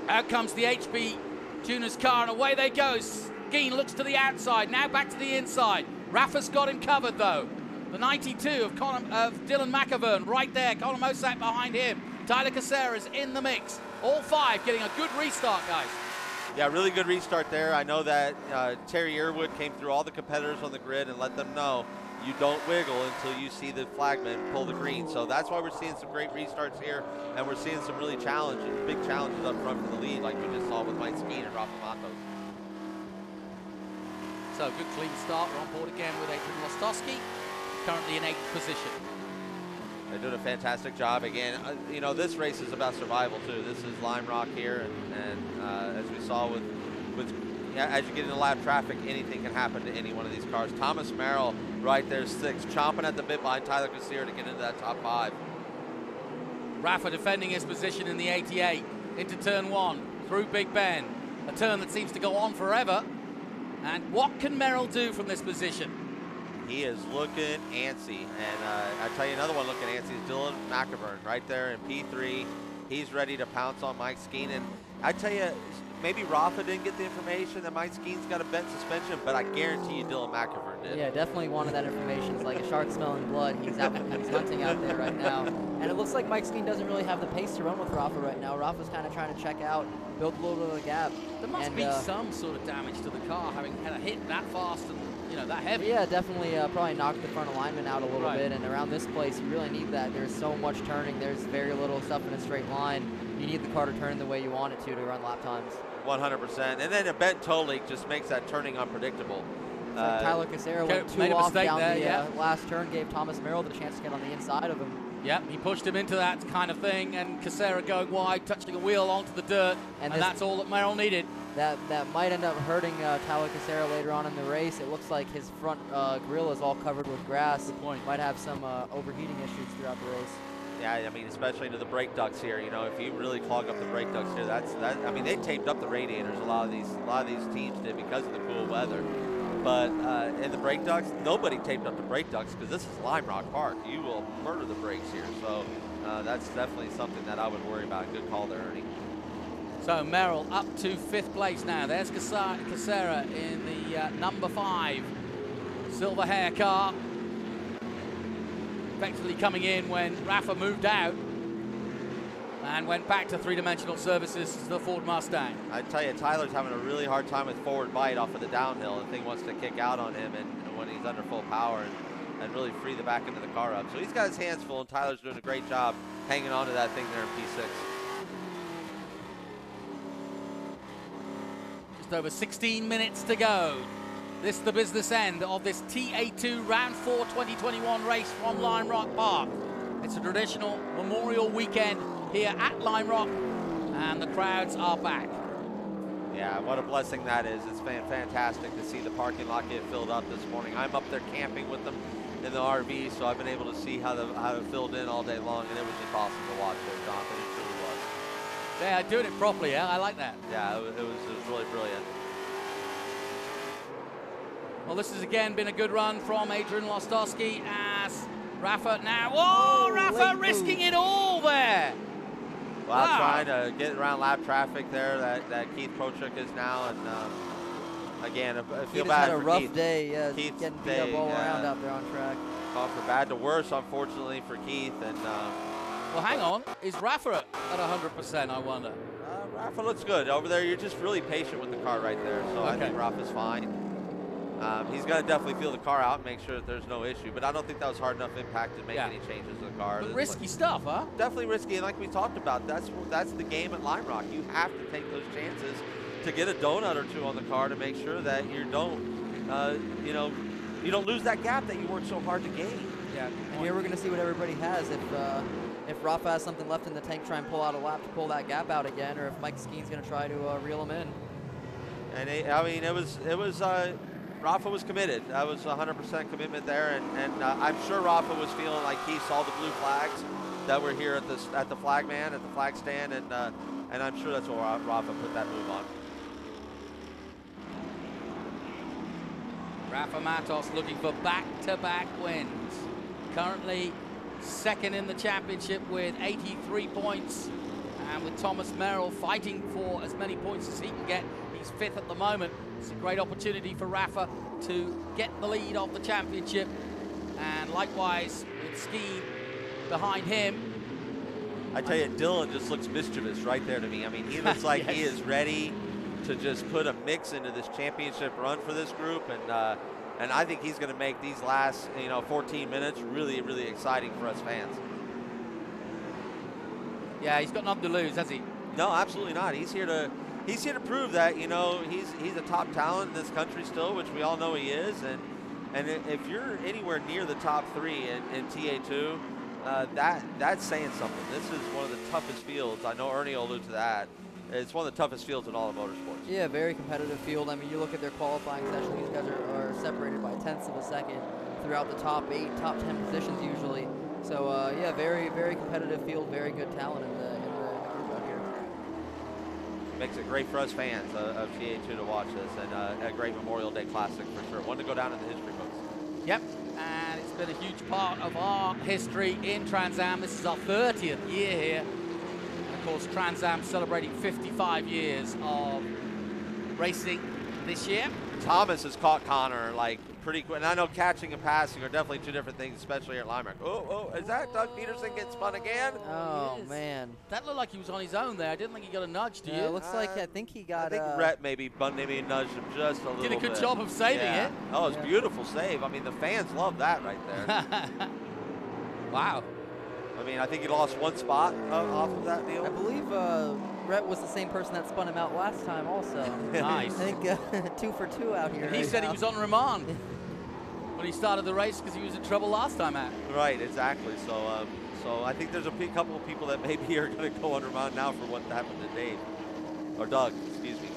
Out comes the HB Tuner's car, and away they go. Skeen looks to the outside, now back to the inside. Rafa's got him covered, though. The 92 of Dylan McIvern right there. Connor Mosak behind him. Tyler Casera is in the mix. All 5 getting a good restart, guys. Yeah, really good restart there. I know that Terry Earwood came through all the competitors on the grid and let them know you don't wiggle until you see the flagman pull the green. So that's why we're seeing some great restarts here, and we're seeing some really big challenges up front for the lead, like we just saw with Mike Skeen and Rafa Matos. So good clean start. We're on board again with Adrian Lostowski, currently in 8th position. They're doing a fantastic job again. This race is about survival too. This is Lime Rock here, and as we saw with as you get into lap traffic, anything can happen to any one of these cars. Thomas Merrill right there, 6th, chomping at the bit behind Tyler Casera to get into that top 5. Rafa defending his position in the 88 into turn 1 through Big Ben, a turn that seems to go on forever. And what can Merrill do from this position? He is looking antsy, and I tell you another one looking antsy is Dylan McIvern right there in P3. He's ready to pounce on Mike Skeen, and I tell you, maybe Rafa didn't get the information that Mike Skeen's got a bent suspension, but I guarantee you Dylan McIvern did. Yeah, definitely wanted that information. It's like a shark smelling blood. He's hunting out there right now. And it looks like Mike Skeen doesn't really have the pace to run with Rafa right now. Rafa's kind of trying to check out, build a little bit of a gap. There must be some sort of damage to the car, having had a hit that fast and that heavy. Yeah, definitely probably knocked the front alignment out a little bit. And around this place, you really need that. There's so much turning. There's very little stuff in a straight line. You need the car to turn the way you want it to run lap times. 100%. And then a bent toe leak just makes that turning unpredictable. Tyler Casera went too off down the last turn, gave Thomas Merrill the chance to get on the inside of him. Yep, he pushed him into that kind of thing, and Casera going wide, touching a wheel onto the dirt, and that's all that Merrill needed. That might end up hurting Tyler Casera later on in the race. It looks like his front grille is all covered with grass. Good point. Might have some overheating issues throughout the race. Yeah, I mean, especially to the brake ducts here. If you really clog up the brake ducts here, I mean, they taped up the radiators. A lot of these teams did because of the cool weather. But in the brake ducts, nobody taped up the brake ducts because this is Lime Rock Park. You will murder the brakes here. So that's definitely something that I would worry about. Good call there, Ernie. So Merrill up to 5th place now. There's Casera in the number 5 silver hair car. Effectively coming in when Rafa moved out and went back to three-dimensional services to the Ford Mustang. I tell you, Tyler's having a really hard time with forward bite off of the downhill. The thing wants to kick out on him, and when he's under full power and really free the back end of the car up. So he's got his hands full, and Tyler's doing a great job hanging on to that thing there in P6. Just over 16 minutes to go. This is the business end of this TA2 Round 4 2021 race from Lime Rock Park. It's a traditional Memorial weekend here at Lime Rock, and the crowds are back. Yeah, what a blessing that is. It's fantastic to see the parking lot get filled up this morning. I'm up there camping with them in the RV, so I've been able to see how it filled in all day long, and it was just awesome to watch there, Jonathan. It truly was. Yeah, doing it properly, yeah, I like that. Yeah, it was really brilliant. Well, this has again been a good run from Adrian Lostowski as Rafa now. Whoa, Rafa risking it all there. Well, Wow. trying to get around lap traffic there that Keith Prochuk is now, and again, I feel Keith bad had a for rough Keith. day, yeah, Keith's getting beat day, up all around out there on track. Gone from bad to worse, unfortunately, for Keith. And well, hang on, is Rafa at 100%? I wonder. Rafa looks good over there. You're just really patient with the car right there, so I think Rafa's fine. He's going to definitely feel the car out and make sure that there's no issue, but I don't think that was hard enough impact to make any changes to the car. But risky stuff, huh? Definitely risky, and like we talked about, that's the game at Lime Rock. You have to take those chances to get a donut or two on the car to make sure that you don't, you don't lose that gap that you worked so hard to gain. Yeah, and here we're going to see what everybody has. If Rafa has something left in the tank, try and pull out a lap to pull that gap out again, or if Mike Skeen's going to try to reel him in. And it was Rafa was committed. That was 100% commitment there, and I'm sure Rafa was feeling like he saw the blue flags that were here at the flag stand, and I'm sure that's why Rafa put that move on. Rafa Matos looking for back-to-back wins. Currently second in the championship with 83 points, and with Thomas Merrill fighting for as many points as he can get. He's 5th at the moment. It's a great opportunity for Rafa to get the lead of the championship, and likewise with Skeen behind him. I tell you, Dylan just looks mischievous right there to me. I mean, he looks like he is ready to just put a mix into this championship run for this group, and I think he's going to make these last 14 minutes really, really exciting for us fans. Yeah, he's got nothing to lose, has he? No, absolutely not. He's here to prove that he's a top talent in this country still, which we all know he is, and if you're anywhere near the top 3 in TA2, that's saying something. This is one of the toughest fields. I know Ernie will allude to that. It's one of the toughest fields in all of motorsports. Yeah, very competitive field. I mean, you look at their qualifying session, these guys are separated by tenths of a second throughout the top 8, top 10 positions usually. So, yeah, very, very competitive field, very good talent in the group out here. Makes it great for us fans of TA2 to watch this, and a great Memorial Day Classic for sure. One to go down in the history books. Yep, and it's been a huge part of our history in Trans Am. This is our 30th year here. And of course, Trans Am celebrating 55 years of racing this year. Thomas has caught Connor like pretty quick, and I know catching and passing are definitely two different things, especially here at Lime Rock. Oh, is that Doug Peterson getting spun again? Oh, man. That looked like he was on his own there. I didn't think he got a nudge, do you? It looks like, I think he got I think Rhett maybe nudged him just a little bit. Did a good job of saving it. Oh, it's beautiful save. I mean, the fans love that right there. Wow. I mean, I think he lost one spot off of that deal. I believe Rhett was the same person that spun him out last time also. Nice. I think 2 for 2 out here. And he said he was on remand when he started the race because he was in trouble last time out. Right, exactly. So so I think there's a couple of people that maybe are going to go on remand now for what happened to Dave. Or Doug, excuse me.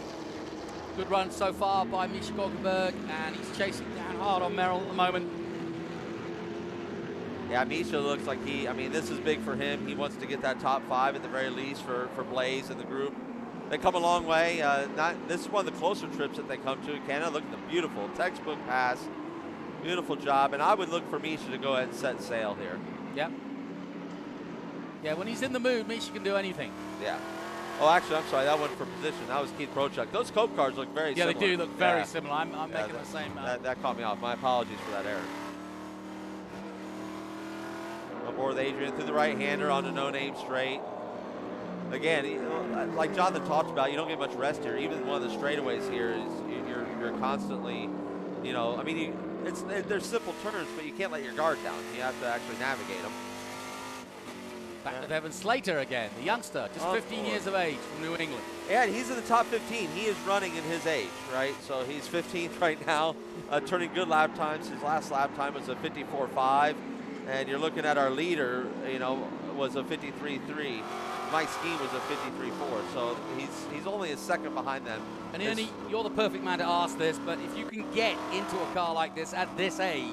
Good run so far by Misha Goggenberg, and he's chasing down hard on Merrill at the moment. Yeah, Misha looks like this is big for him. He wants to get that top 5 at the very least for Blaze and the group. they come a long way. This is one of the closer trips that they come to in Canada. Look at the beautiful textbook pass. Beautiful job. And I would look for Misha to go ahead and set sail here. Yeah. Yeah, when he's in the mood, Misha can do anything. Yeah. Oh, actually, I'm sorry. That wasn't for position. That was Keith Prochuk. Those Cope cars look very similar. Yeah, they do look very similar. I'm making the same. That caught me off. My apologies for that error. Aboard with Adrian through the right-hander on the no-name straight. Again, like Jonathan talked about, you don't get much rest here. Even one of the straightaways here is you're constantly, I mean, there's simple turns, but you can't let your guard down. You have to actually navigate them. Back to Evan Slater again, the youngster, just 15 years of age from New England. Yeah, he's in the top 15. He is running in his age, right? So he's 15th right now, turning good lap times. His last lap time was a 54.5. And you're looking at our leader, was a 53.3. Mike Skeen was a 53.4. So he's only a second behind them. And Ernie, you're the perfect man to ask this, but if you can get into a car like this at this age,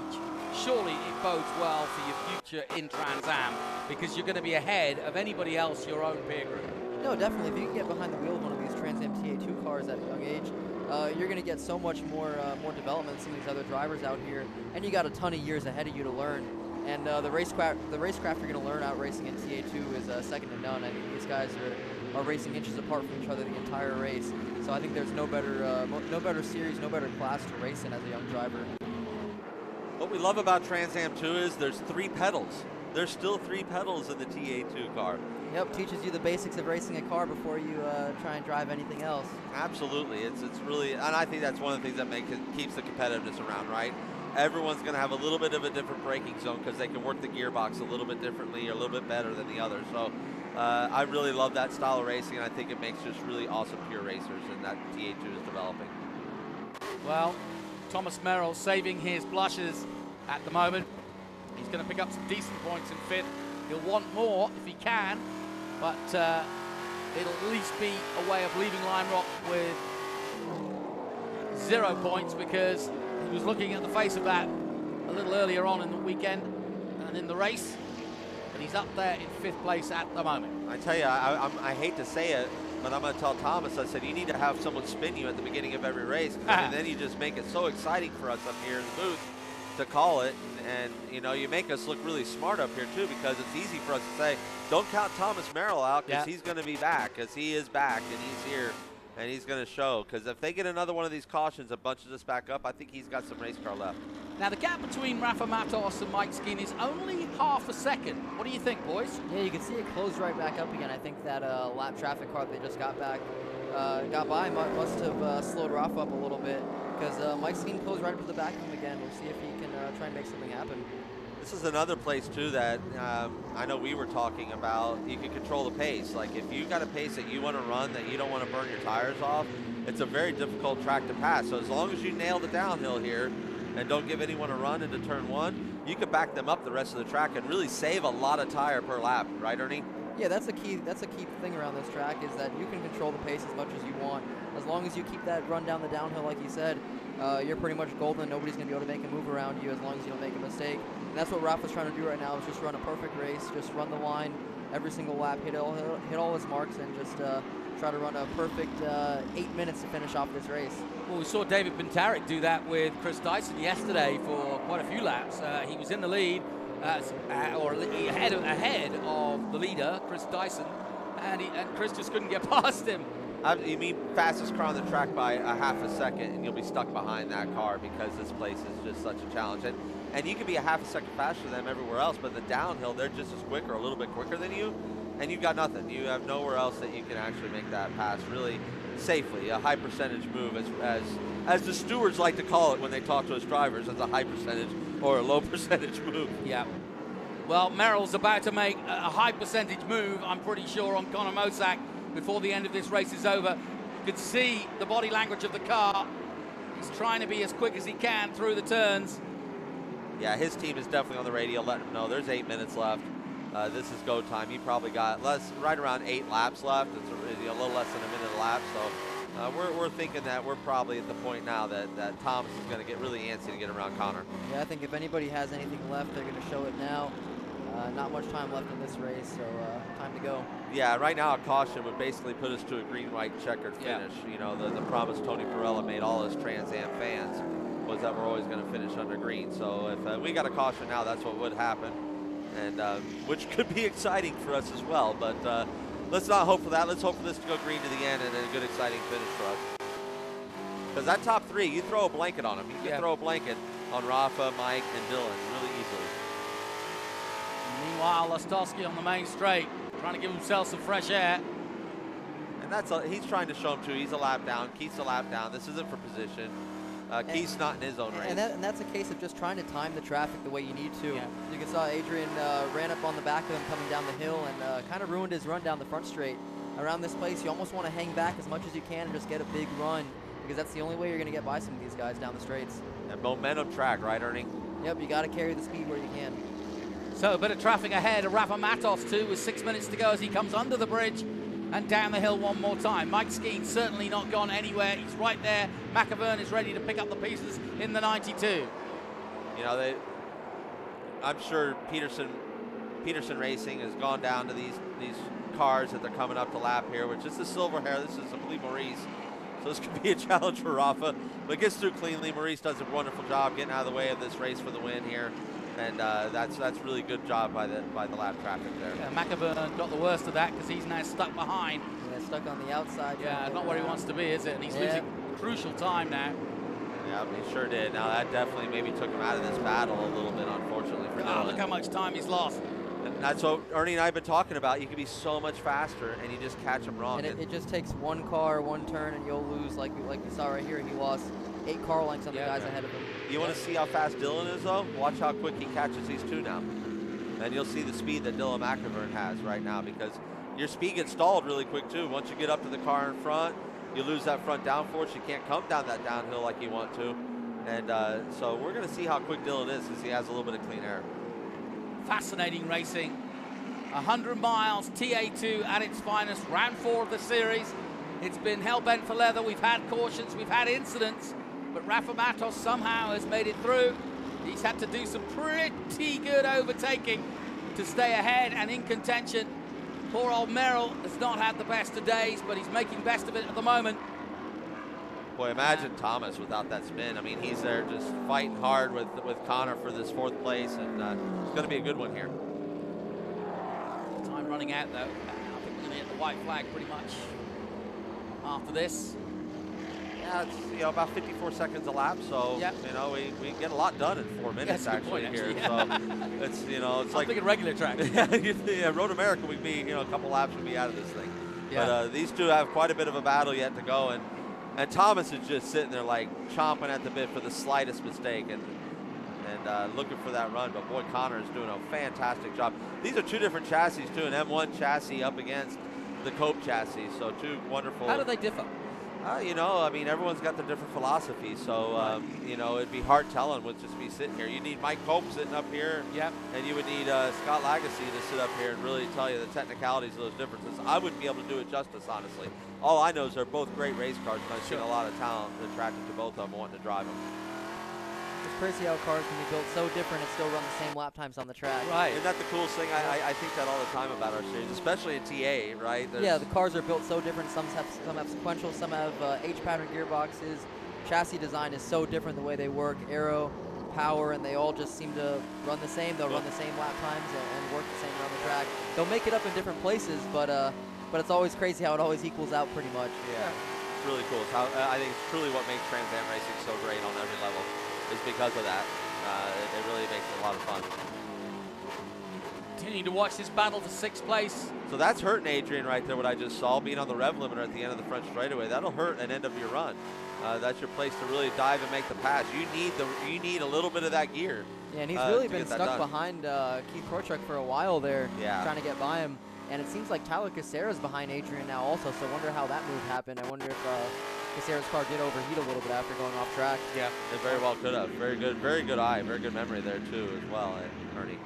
surely it bodes well for your future in Trans Am, because you're going to be ahead of anybody else your own peer group. No, definitely. If you can get behind the wheel of one of these Trans Am TA2 cars at a young age, you're going to get so much more development than some of these other drivers out here, and you got a ton of years ahead of you to learn. And the racecraft you're going to learn out racing in TA2 is second to none. I mean, these guys are racing inches apart from each other the entire race. So I think there's no better series, no better class to race in as a young driver. What we love about Trans Am 2 is there's 3 pedals. There's still 3 pedals in the TA2 car. Yep, teaches you the basics of racing a car before you try and drive anything else. Absolutely, it's really, and I think that's one of the things that keeps the competitiveness around, right? Everyone's going to have a little bit of a different braking zone because they can work the gearbox a little bit differently or a little bit better than the others. So I really love that style of racing, and I think it makes just really awesome pure racers, and that TA2 is developing. Well, Thomas Merrill saving his blushes at the moment. He's going to pick up some decent points in 5th. He'll want more if he can, but it'll at least be a way of leaving Lime Rock with 0 points, because he was looking at the face of that a little earlier on in the weekend and in the race, but he's up there in 5th place at the moment. I tell you, I hate to say it, but I'm going to tell Thomas, I said, you need to have someone spin you at the beginning of every race, and then you just make it so exciting for us up here in the booth to call it, and you make us look really smart up here too, because it's easy for us to say, don't count Thomas Merrill out, because he's going to be back, because he is back, and he's here. And he's going to show, because if they get another one of these cautions that bunches us back up, I think he's got some race car left. Now, the gap between Rafa Matos and Mike Skeen is only half a second. What do you think, boys? Yeah, you can see it close right back up again. I think that lap traffic car they just got by must have slowed Rafa up a little bit, because Mike Skeen closed right up to the back of him again. We'll see if he can try and make something happen. This is another place, too, that I know we were talking about. You can control the pace. Like, if you got a pace that you want to run, that you don't want to burn your tires off, it's a very difficult track to pass. So as long as you nail the downhill here and don't give anyone a run into turn 1, you can back them up the rest of the track and really save a lot of tire per lap. Right, Ernie? Yeah, that's a key thing around this track, is that you can control the pace as much as you want. As long as you keep that run down the downhill, like you said, you're pretty much golden. Nobody's going to be able to make a move around you as long as you don't make a mistake. And that's what Rafa's trying to do right now, is just run a perfect race, just run the line every single lap, hit all his marks, and just try to run a perfect 8 minutes to finish off this race. Well, we saw David Pintarik do that with Chris Dyson yesterday for quite a few laps. He was in the lead, or ahead of the leader, Chris Dyson, and Chris just couldn't get past him. You mean fastest car on the track by a half a second, and you'll be stuck behind that car because this place is just such a challenge. And you can be a half a second faster than them everywhere else, but the downhill, they're just as quick or a little bit quicker than you, and you've got nothing. You have nowhere else that you can actually make that pass really safely. A high percentage move, as the stewards like to call it when they talk to us drivers, as a high percentage or a low percentage move. Yeah. Well, Merrill's about to make a high percentage move, I'm pretty sure, on Connor Mosack before the end of this race is over. You can see the body language of the car. He's trying to be as quick as he can through the turns. Yeah, his team is definitely on the radio letting him know there's 8 minutes left. This is go time. He probably got right around 8 laps left. It's a little less than a minute a lap. So we're thinking that we're probably at the point now that Thomas is going to get really antsy to get around Connor. Yeah, I think if anybody has anything left, they're going to show it now. Not much time left in this race, so time to go. Yeah, right now a caution would basically put us to a green-white checkered finish. You know, the promise Tony Perella made all his Trans Am fans was that we're always going to finish under green. So if we got a caution now, that's what would happen, and which could be exciting for us as well. But let's not hope for that. Let's hope for this to go green to the end and a good, exciting finish for us. Because that top three, you throw a blanket on them. You can throw a blanket on Rafa, Mike, and Dylan really easily. Meanwhile, Lastowski on the main straight, trying to give himself some fresh air. And he's trying to show him too. He's a lap down. Keith's a lap down. This isn't for position. Keith's not in his own race. And that's a case of just trying to time the traffic the way you need to. Yeah. You can saw Adrian ran up on the back of him coming down the hill and kind of ruined his run down the front straight. Around this place, you almost want to hang back as much as you can and just get a big run, because that's the only way you're going to get by some of these guys down the straights. And momentum track, right, Ernie? Yep, you got to carry the speed where you can. So a bit of traffic ahead of Rafa Matos too, with 6 minutes to go as he comes under the bridge and down the hill one more time. Mike Skeen certainly not gone anywhere. He's right there. McAvern is ready to pick up the pieces in the 92. You know, I'm sure Peterson Racing has gone down to these cars that they're coming up to lap here, which is the silver hair. This is, I believe, Maurice. So this could be a challenge for Rafa, but gets through cleanly. Maurice does a wonderful job getting out of the way of this race for the win here. And that's really good job by the lap traffic there. Yeah, McAvern got the worst of that because he's now stuck behind. Yeah, stuck on the outside. Yeah, not where he wants to be, is it? And he's losing crucial time now. Yeah, he sure did. Now that definitely maybe took him out of this battle a little bit, unfortunately for Dylan. Look how much time he's lost. And that's what Ernie and I have been talking about. You can be so much faster, and you just catch him wrong. And it just takes one car, one turn, and you'll lose. Like we saw right here, he lost 8 car lengths on the guys ahead of him. You want to see how fast Dylan is, though? Watch how quick he catches these two now. And you'll see the speed that Dylan McAvern has right now, because your speed gets stalled really quick, too. Once you get up to the car in front, you lose that front downforce. You can't come down that downhill like you want to. And so we're going to see how quick Dylan is, as he has a little bit of clean air. Fascinating racing. 100 miles, TA2 at its finest, round 4 of the series. It's been hell-bent for leather. We've had cautions, we've had incidents, but Rafa Matos somehow has made it through. He's had to do some pretty good overtaking to stay ahead and in contention. Poor old Merrill has not had the best of days, but he's making best of it at the moment. Boy, imagine Thomas without that spin. I mean, he's there just fighting hard with Connor for this 4th place, and it's going to be a good one here. Time running out, though. I think we're going to hit the white flag pretty much after this. Yeah, it's about 54 seconds a lap, so you know we get a lot done in 4 minutes actually here. So it's it's like thinking regular track. Yeah, Road America would be a couple laps would be out of this thing. Yeah. But these two have quite a bit of a battle yet to go, and Thomas is just sitting there like chomping at the bit for the slightest mistake and looking for that run. But boy, Connor is doing a fantastic job. These are 2 different chassis too, an M1 chassis up against the Cope chassis. So 2 wonderful. How do they differ? I mean, everyone's got their different philosophies, so, it'd be hard telling with just me sitting here. You need Mike Cope sitting up here, and you would need Scott Lagasse to sit up here and really tell you the technicalities of those differences. I wouldn't be able to do it justice, honestly. All I know is they're both great race cars, and I've seen a lot of talent attracted to both of them wanting to drive them. It's crazy how cars can be built so different and still run the same lap times on the track. Right. Isn't that the coolest thing? I think that all the time about our series, especially in TA, right? Yeah, the cars are built so different. Some have sequential, some have H-pattern gearboxes. Chassis design is so different the way they work. Aero, power, and they all just seem to run the same. They'll run the same lap times and work the same around the track. They'll make it up in different places, but it's always crazy how it always equals out pretty much. Yeah, it's really cool. I think it's truly what makes Trans Am racing so great on every level. Is because of that. It really makes it a lot of fun. Continue to watch this battle for 6th place. So that's hurting Adrian right there, what I just saw, being on the rev limiter at the end of the front straightaway. That'll hurt an end of your run. That's your place to really dive and make the pass. You need a little bit of that gear. Yeah, and he's really been stuck behind Keith Korchak for a while there, trying to get by him. And it seems like Tyler Caceres behind Adrian now also, so I wonder how that move happened. I wonder if Caceres' car did overheat a little bit after going off track. Yeah, it very well could have. Very good eye, very good memory there too as well, Ernie.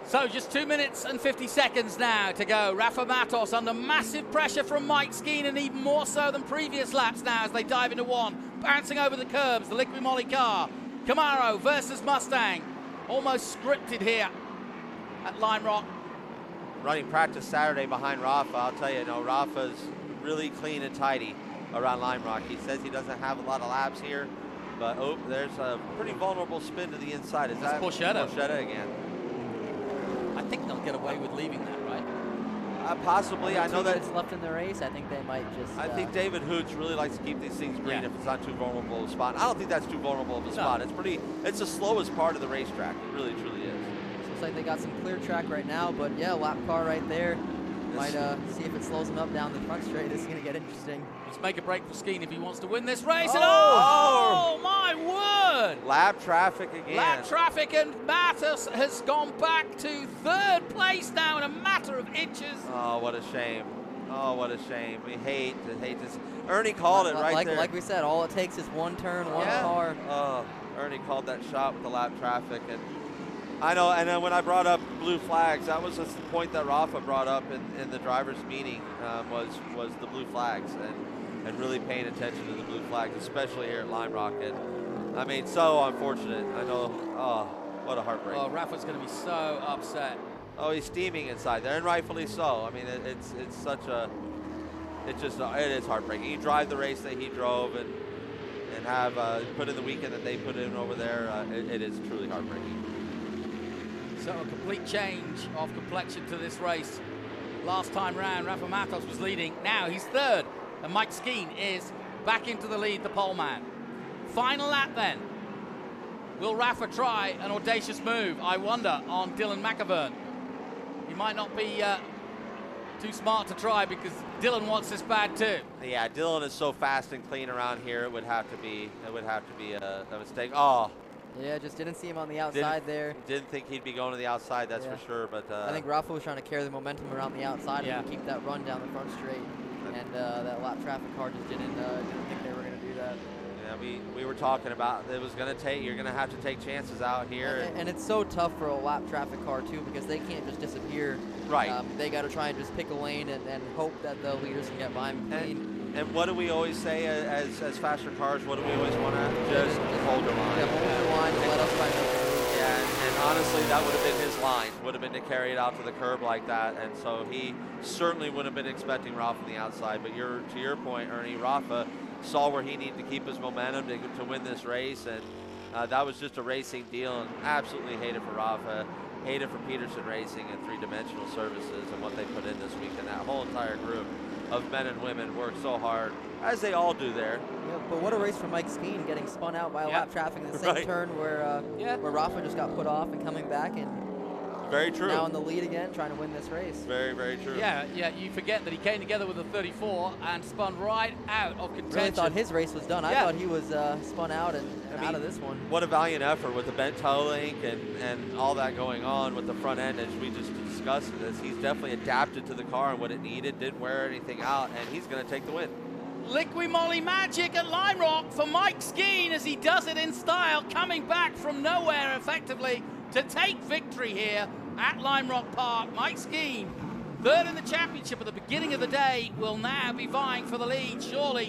So just 2 minutes and 50 seconds now to go. Rafa Matos under massive pressure from Mike Skeen, and even more so than previous laps now as they dive into 1. Bouncing over the curbs, the Liqui Moly car. Camaro versus Mustang. almost scripted here at Lime Rock. Running practice Saturday behind Rafa. I'll tell you, Rafa's really clean and tidy around Lime Rock. He says he doesn't have a lot of laps here, but there's a pretty vulnerable spin to the inside. Is that Borchetta again? I think they'll get away with leaving that, right? Possibly. I know that it's left in the race. I think they might just. I think David Hoots really likes to keep these things green if it's not too vulnerable of a spot. I don't think that's too vulnerable of a spot. It's the slowest part of the racetrack. It really, truly is. Looks like they got some clear track right now, but yeah, lap car right there. Might see if it slows them up down the front straight. This is going to get interesting. Let's make a break for Skeen if he wants to win this race. Oh! And my word! Lap traffic again. Lap traffic, and Matos has gone back to third place now in a matter of inches. Oh, what a shame. Oh, what a shame. We hate this. Ernie called it right there. Like we said, all it takes is one turn, one car. Oh, Ernie called that shot with the lap traffic. And I know, and then when I brought up blue flags, that was just the point that Rafa brought up in the drivers' meeting, was the blue flags and really paying attention to the blue flags, especially here at Lime Rock. And I mean, so unfortunate. I know. Oh, what a heartbreak. Oh, Rafa's going to be so upset. Oh, he's steaming inside there, and rightfully so. I mean, it's such a, it is heartbreaking. You drive the race that he drove and have put in the weekend that they put in over there. It is truly heartbreaking. So a complete change of complexion to this race. Last time round, Rafa Matos was leading. Now he's third, and Mike Skeen is back into the lead, the pole man. Final lap then. Will Rafa try an audacious move, I wonder, on Dylan McAvern? He might not be too smart to try because Dylan wants this bad too. Yeah, Dylan is so fast and clean around here. It would have to be a mistake. Oh. Yeah, just didn't see him on the outside there. Didn't think he'd be going to the outside, that's for sure. But I think Rafa was trying to carry the momentum around the outside and keep that run down the front straight. And that lap traffic car just didn't think they were going to do that. Yeah, we were talking about it was going to take. You're going to have to take chances out here. And it's so tough for a lap traffic car too because they can't just disappear. Right. They got to try and just pick a lane and hope that the leaders can get by them clean. And what do we always say as faster cars? What do we always want to just hold the line? Yeah, hold the line and let us find out. Yeah, and honestly, that would have been his line. Would have been to carry it out to the curb like that. And so he certainly wouldn't have been expecting Rafa on the outside. But to your point, Ernie, Rafa saw where he needed to keep his momentum to win this race, and that was just a racing deal. And absolutely hated for Rafa. Hated for Peterson Racing and Three Dimensional Services and what they put in this week. And that whole entire group of men and women worked so hard, as they all do there. Yeah, but what a race for Mike Skeen, getting spun out by lap traffic in the same turn where Rafa just got put off and coming back and very true. Now in the lead again, trying to win this race. Very, very true. Yeah, you forget that he came together with a 34 and spun right out of contention. Really thought his race was done. I thought he was spun out and out of this one. What a valiant effort with the bent toe link and all that going on with the front end, as we just discussed this. He's definitely adapted to the car and what it needed, didn't wear anything out, and he's going to take the win. Liqui Moly magic at Lime Rock for Mike Skeen as he does it in style, coming back from nowhere effectively to take victory here at Lime Rock Park. Mike Skeen, third in the championship at the beginning of the day, will now be vying for the lead, surely,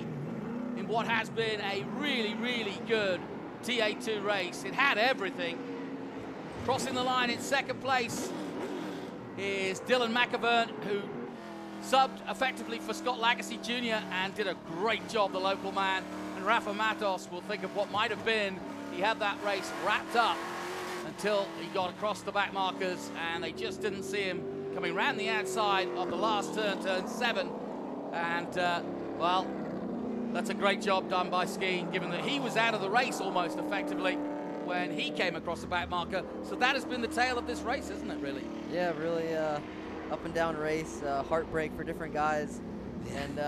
in what has been a really, really good TA2 race. It had everything. Crossing the line in second place is Dylan McAvern, who subbed effectively for Scott Lagasse Jr. and did a great job, the local man. And Rafa Matos will think of what might have been. He had that race wrapped up until he got across the back markers, and they just didn't see him coming round the outside of the last turn, turn 7. And, well, that's a great job done by Skeen, given that he was out of the race almost effectively when he came across the back marker. So that has been the tale of this race, isn't it, really? Yeah, really up and down race, heartbreak for different guys. And,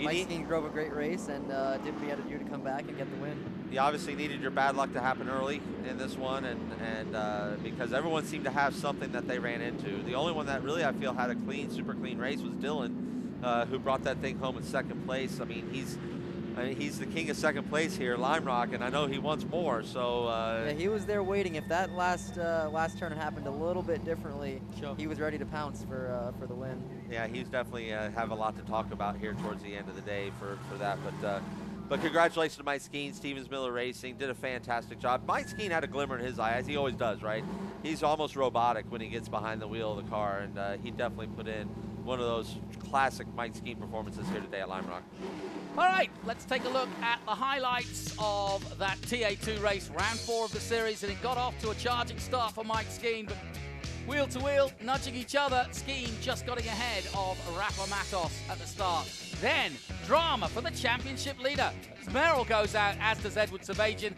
Mike Skeen drove a great race and did what he had to do to come back and get the win. You obviously needed your bad luck to happen early in this one, and because everyone seemed to have something that they ran into. The only one that really I feel had a clean, super clean race was Dylan, who brought that thing home in second place. I mean, he's the king of second place here, Lime Rock, and I know he wants more. So yeah, he was there waiting. If that last turn had happened a little bit differently, he was ready to pounce for the win. Yeah, he's definitely have a lot to talk about here towards the end of the day for that. But But congratulations to Mike Skeen, Stevens Miller Racing, did a fantastic job. Mike Skeen had a glimmer in his eye, as he always does, right? He's almost robotic when he gets behind the wheel of the car, and he definitely put in one of those classic Mike Skeen performances here today at Lime Rock. All right, let's take a look at the highlights of that TA2 race, round 4 of the series, and it got off to a charging start for Mike Skeen, but wheel to wheel, nudging each other, Skeen just getting ahead of Rafa Matos at the start. Then, drama for the championship leader. Merrill goes out, as does Edward Savajian.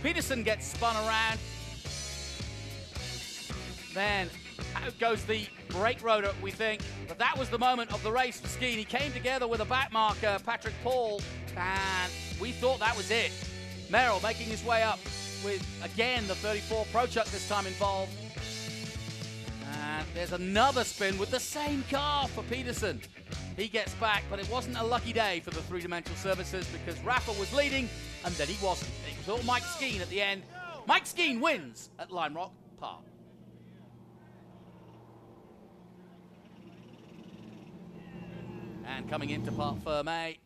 Peterson gets spun around. Then, out goes the brake rotor, we think. But that was the moment of the race for Skeen. He came together with a back marker, Patrick Paul, and we thought that was it. Merrill making his way up with, again, the 34 Pro Chuck this time involved. And there's another spin with the same car for Peterson. He gets back, but it wasn't a lucky day for the three-dimensional services because Rafa was leading, and then he wasn't. It was all Mike Skeen at the end. Mike Skeen wins at Lime Rock Park. And coming into Parc Fermé,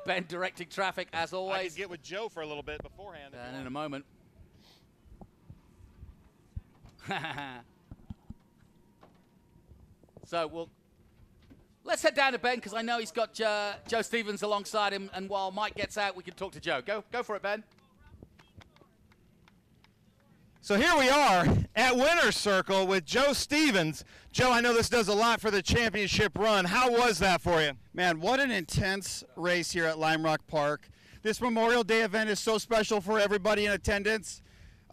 Ben directing traffic as always. I could get with Joe for a little bit beforehand. And in a moment. So let's head down to Ben because I know he's got Joe Stevens alongside him, and while Mike gets out, we can talk to Joe. Go for it, Ben. So here we are at Winner's Circle with Joe Stevens. Joe, I know this does a lot for the championship run. How was that for you? Man, what an intense race here at Lime Rock Park. This Memorial Day event is so special for everybody in attendance.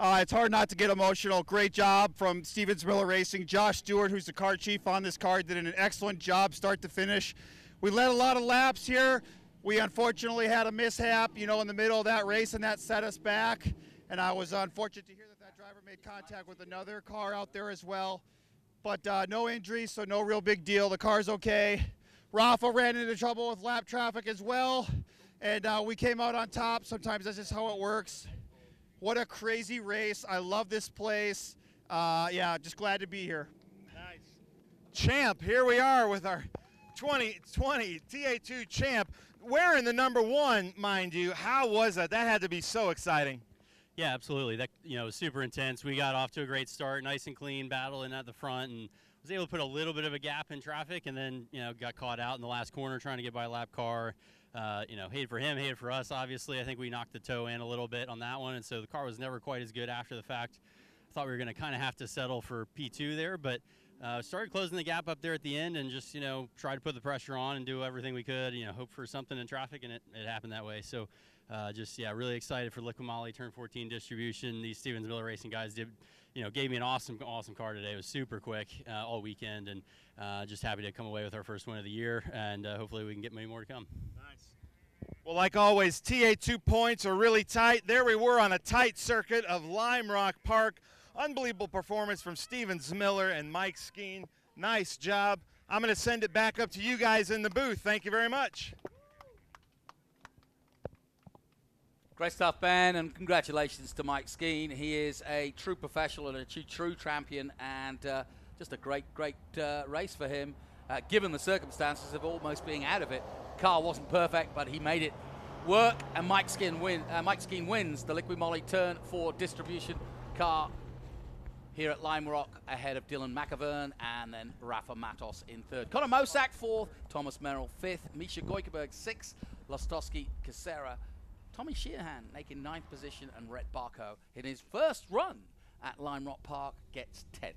It's hard not to get emotional. Great job from Stevens Miller Racing. Josh Stewart, who's the car chief on this car, did an excellent job start to finish. We led a lot of laps here. We unfortunately had a mishap, in the middle of that race, and that set us back. And I was unfortunate to hear that driver made contact with another car out there as well. But no injuries, so no real big deal. The car's okay. Rafa ran into trouble with lap traffic as well, and we came out on top. Sometimes that's just how it works. What a crazy race. I love this place. Yeah, just glad to be here. Nice. Champ, here we are with our 2020 TA2 champ. Wearing the number 1, mind you. How was that? That had to be so exciting. Yeah, absolutely. That was super intense. We got off to a great start, nice and clean, battling at the front, and was able to put a little bit of a gap in traffic, and then got caught out in the last corner trying to get by a lap car. Hated for him, hated for us, obviously. I think we knocked the toe in a little bit on that one, and so the car was never quite as good after the fact. I thought we were going to kind of have to settle for P2 there, but started closing the gap up there at the end and just, try to put the pressure on and do everything we could, hope for something in traffic, and it happened that way. So really excited for Liqui Moly Turn 14 distribution. These Stevens Miller Racing guys gave me an awesome car today. It was super quick all weekend, and just happy to come away with our first win of the year, and hopefully we can get many more to come. Nice. Well, like always, TA2 points are really tight. There we were on a tight circuit of Lime Rock Park. Unbelievable performance from Stevens Miller and Mike Skeen. Nice job. I'm going to send it back up to you guys in the booth. Thank you very much. Great stuff, Ben, and congratulations to Mike Skeen. He is a true professional and a true champion, and just a great race for him, given the circumstances of almost being out of it. Car wasn't perfect, but he made it work, and Mike Skeen wins the Liqui Moly Turn 4 distribution car here at Lime Rock, ahead of Dylan McAvern and then Rafa Matos in 3rd. Conor Mosak 4th, Thomas Merrill 5th, Misha Goikerberg 6th, Lostowski Casera, Tommy Sheehan making 9th position, and Rhett Barco in his first run at Lime Rock Park gets 10th.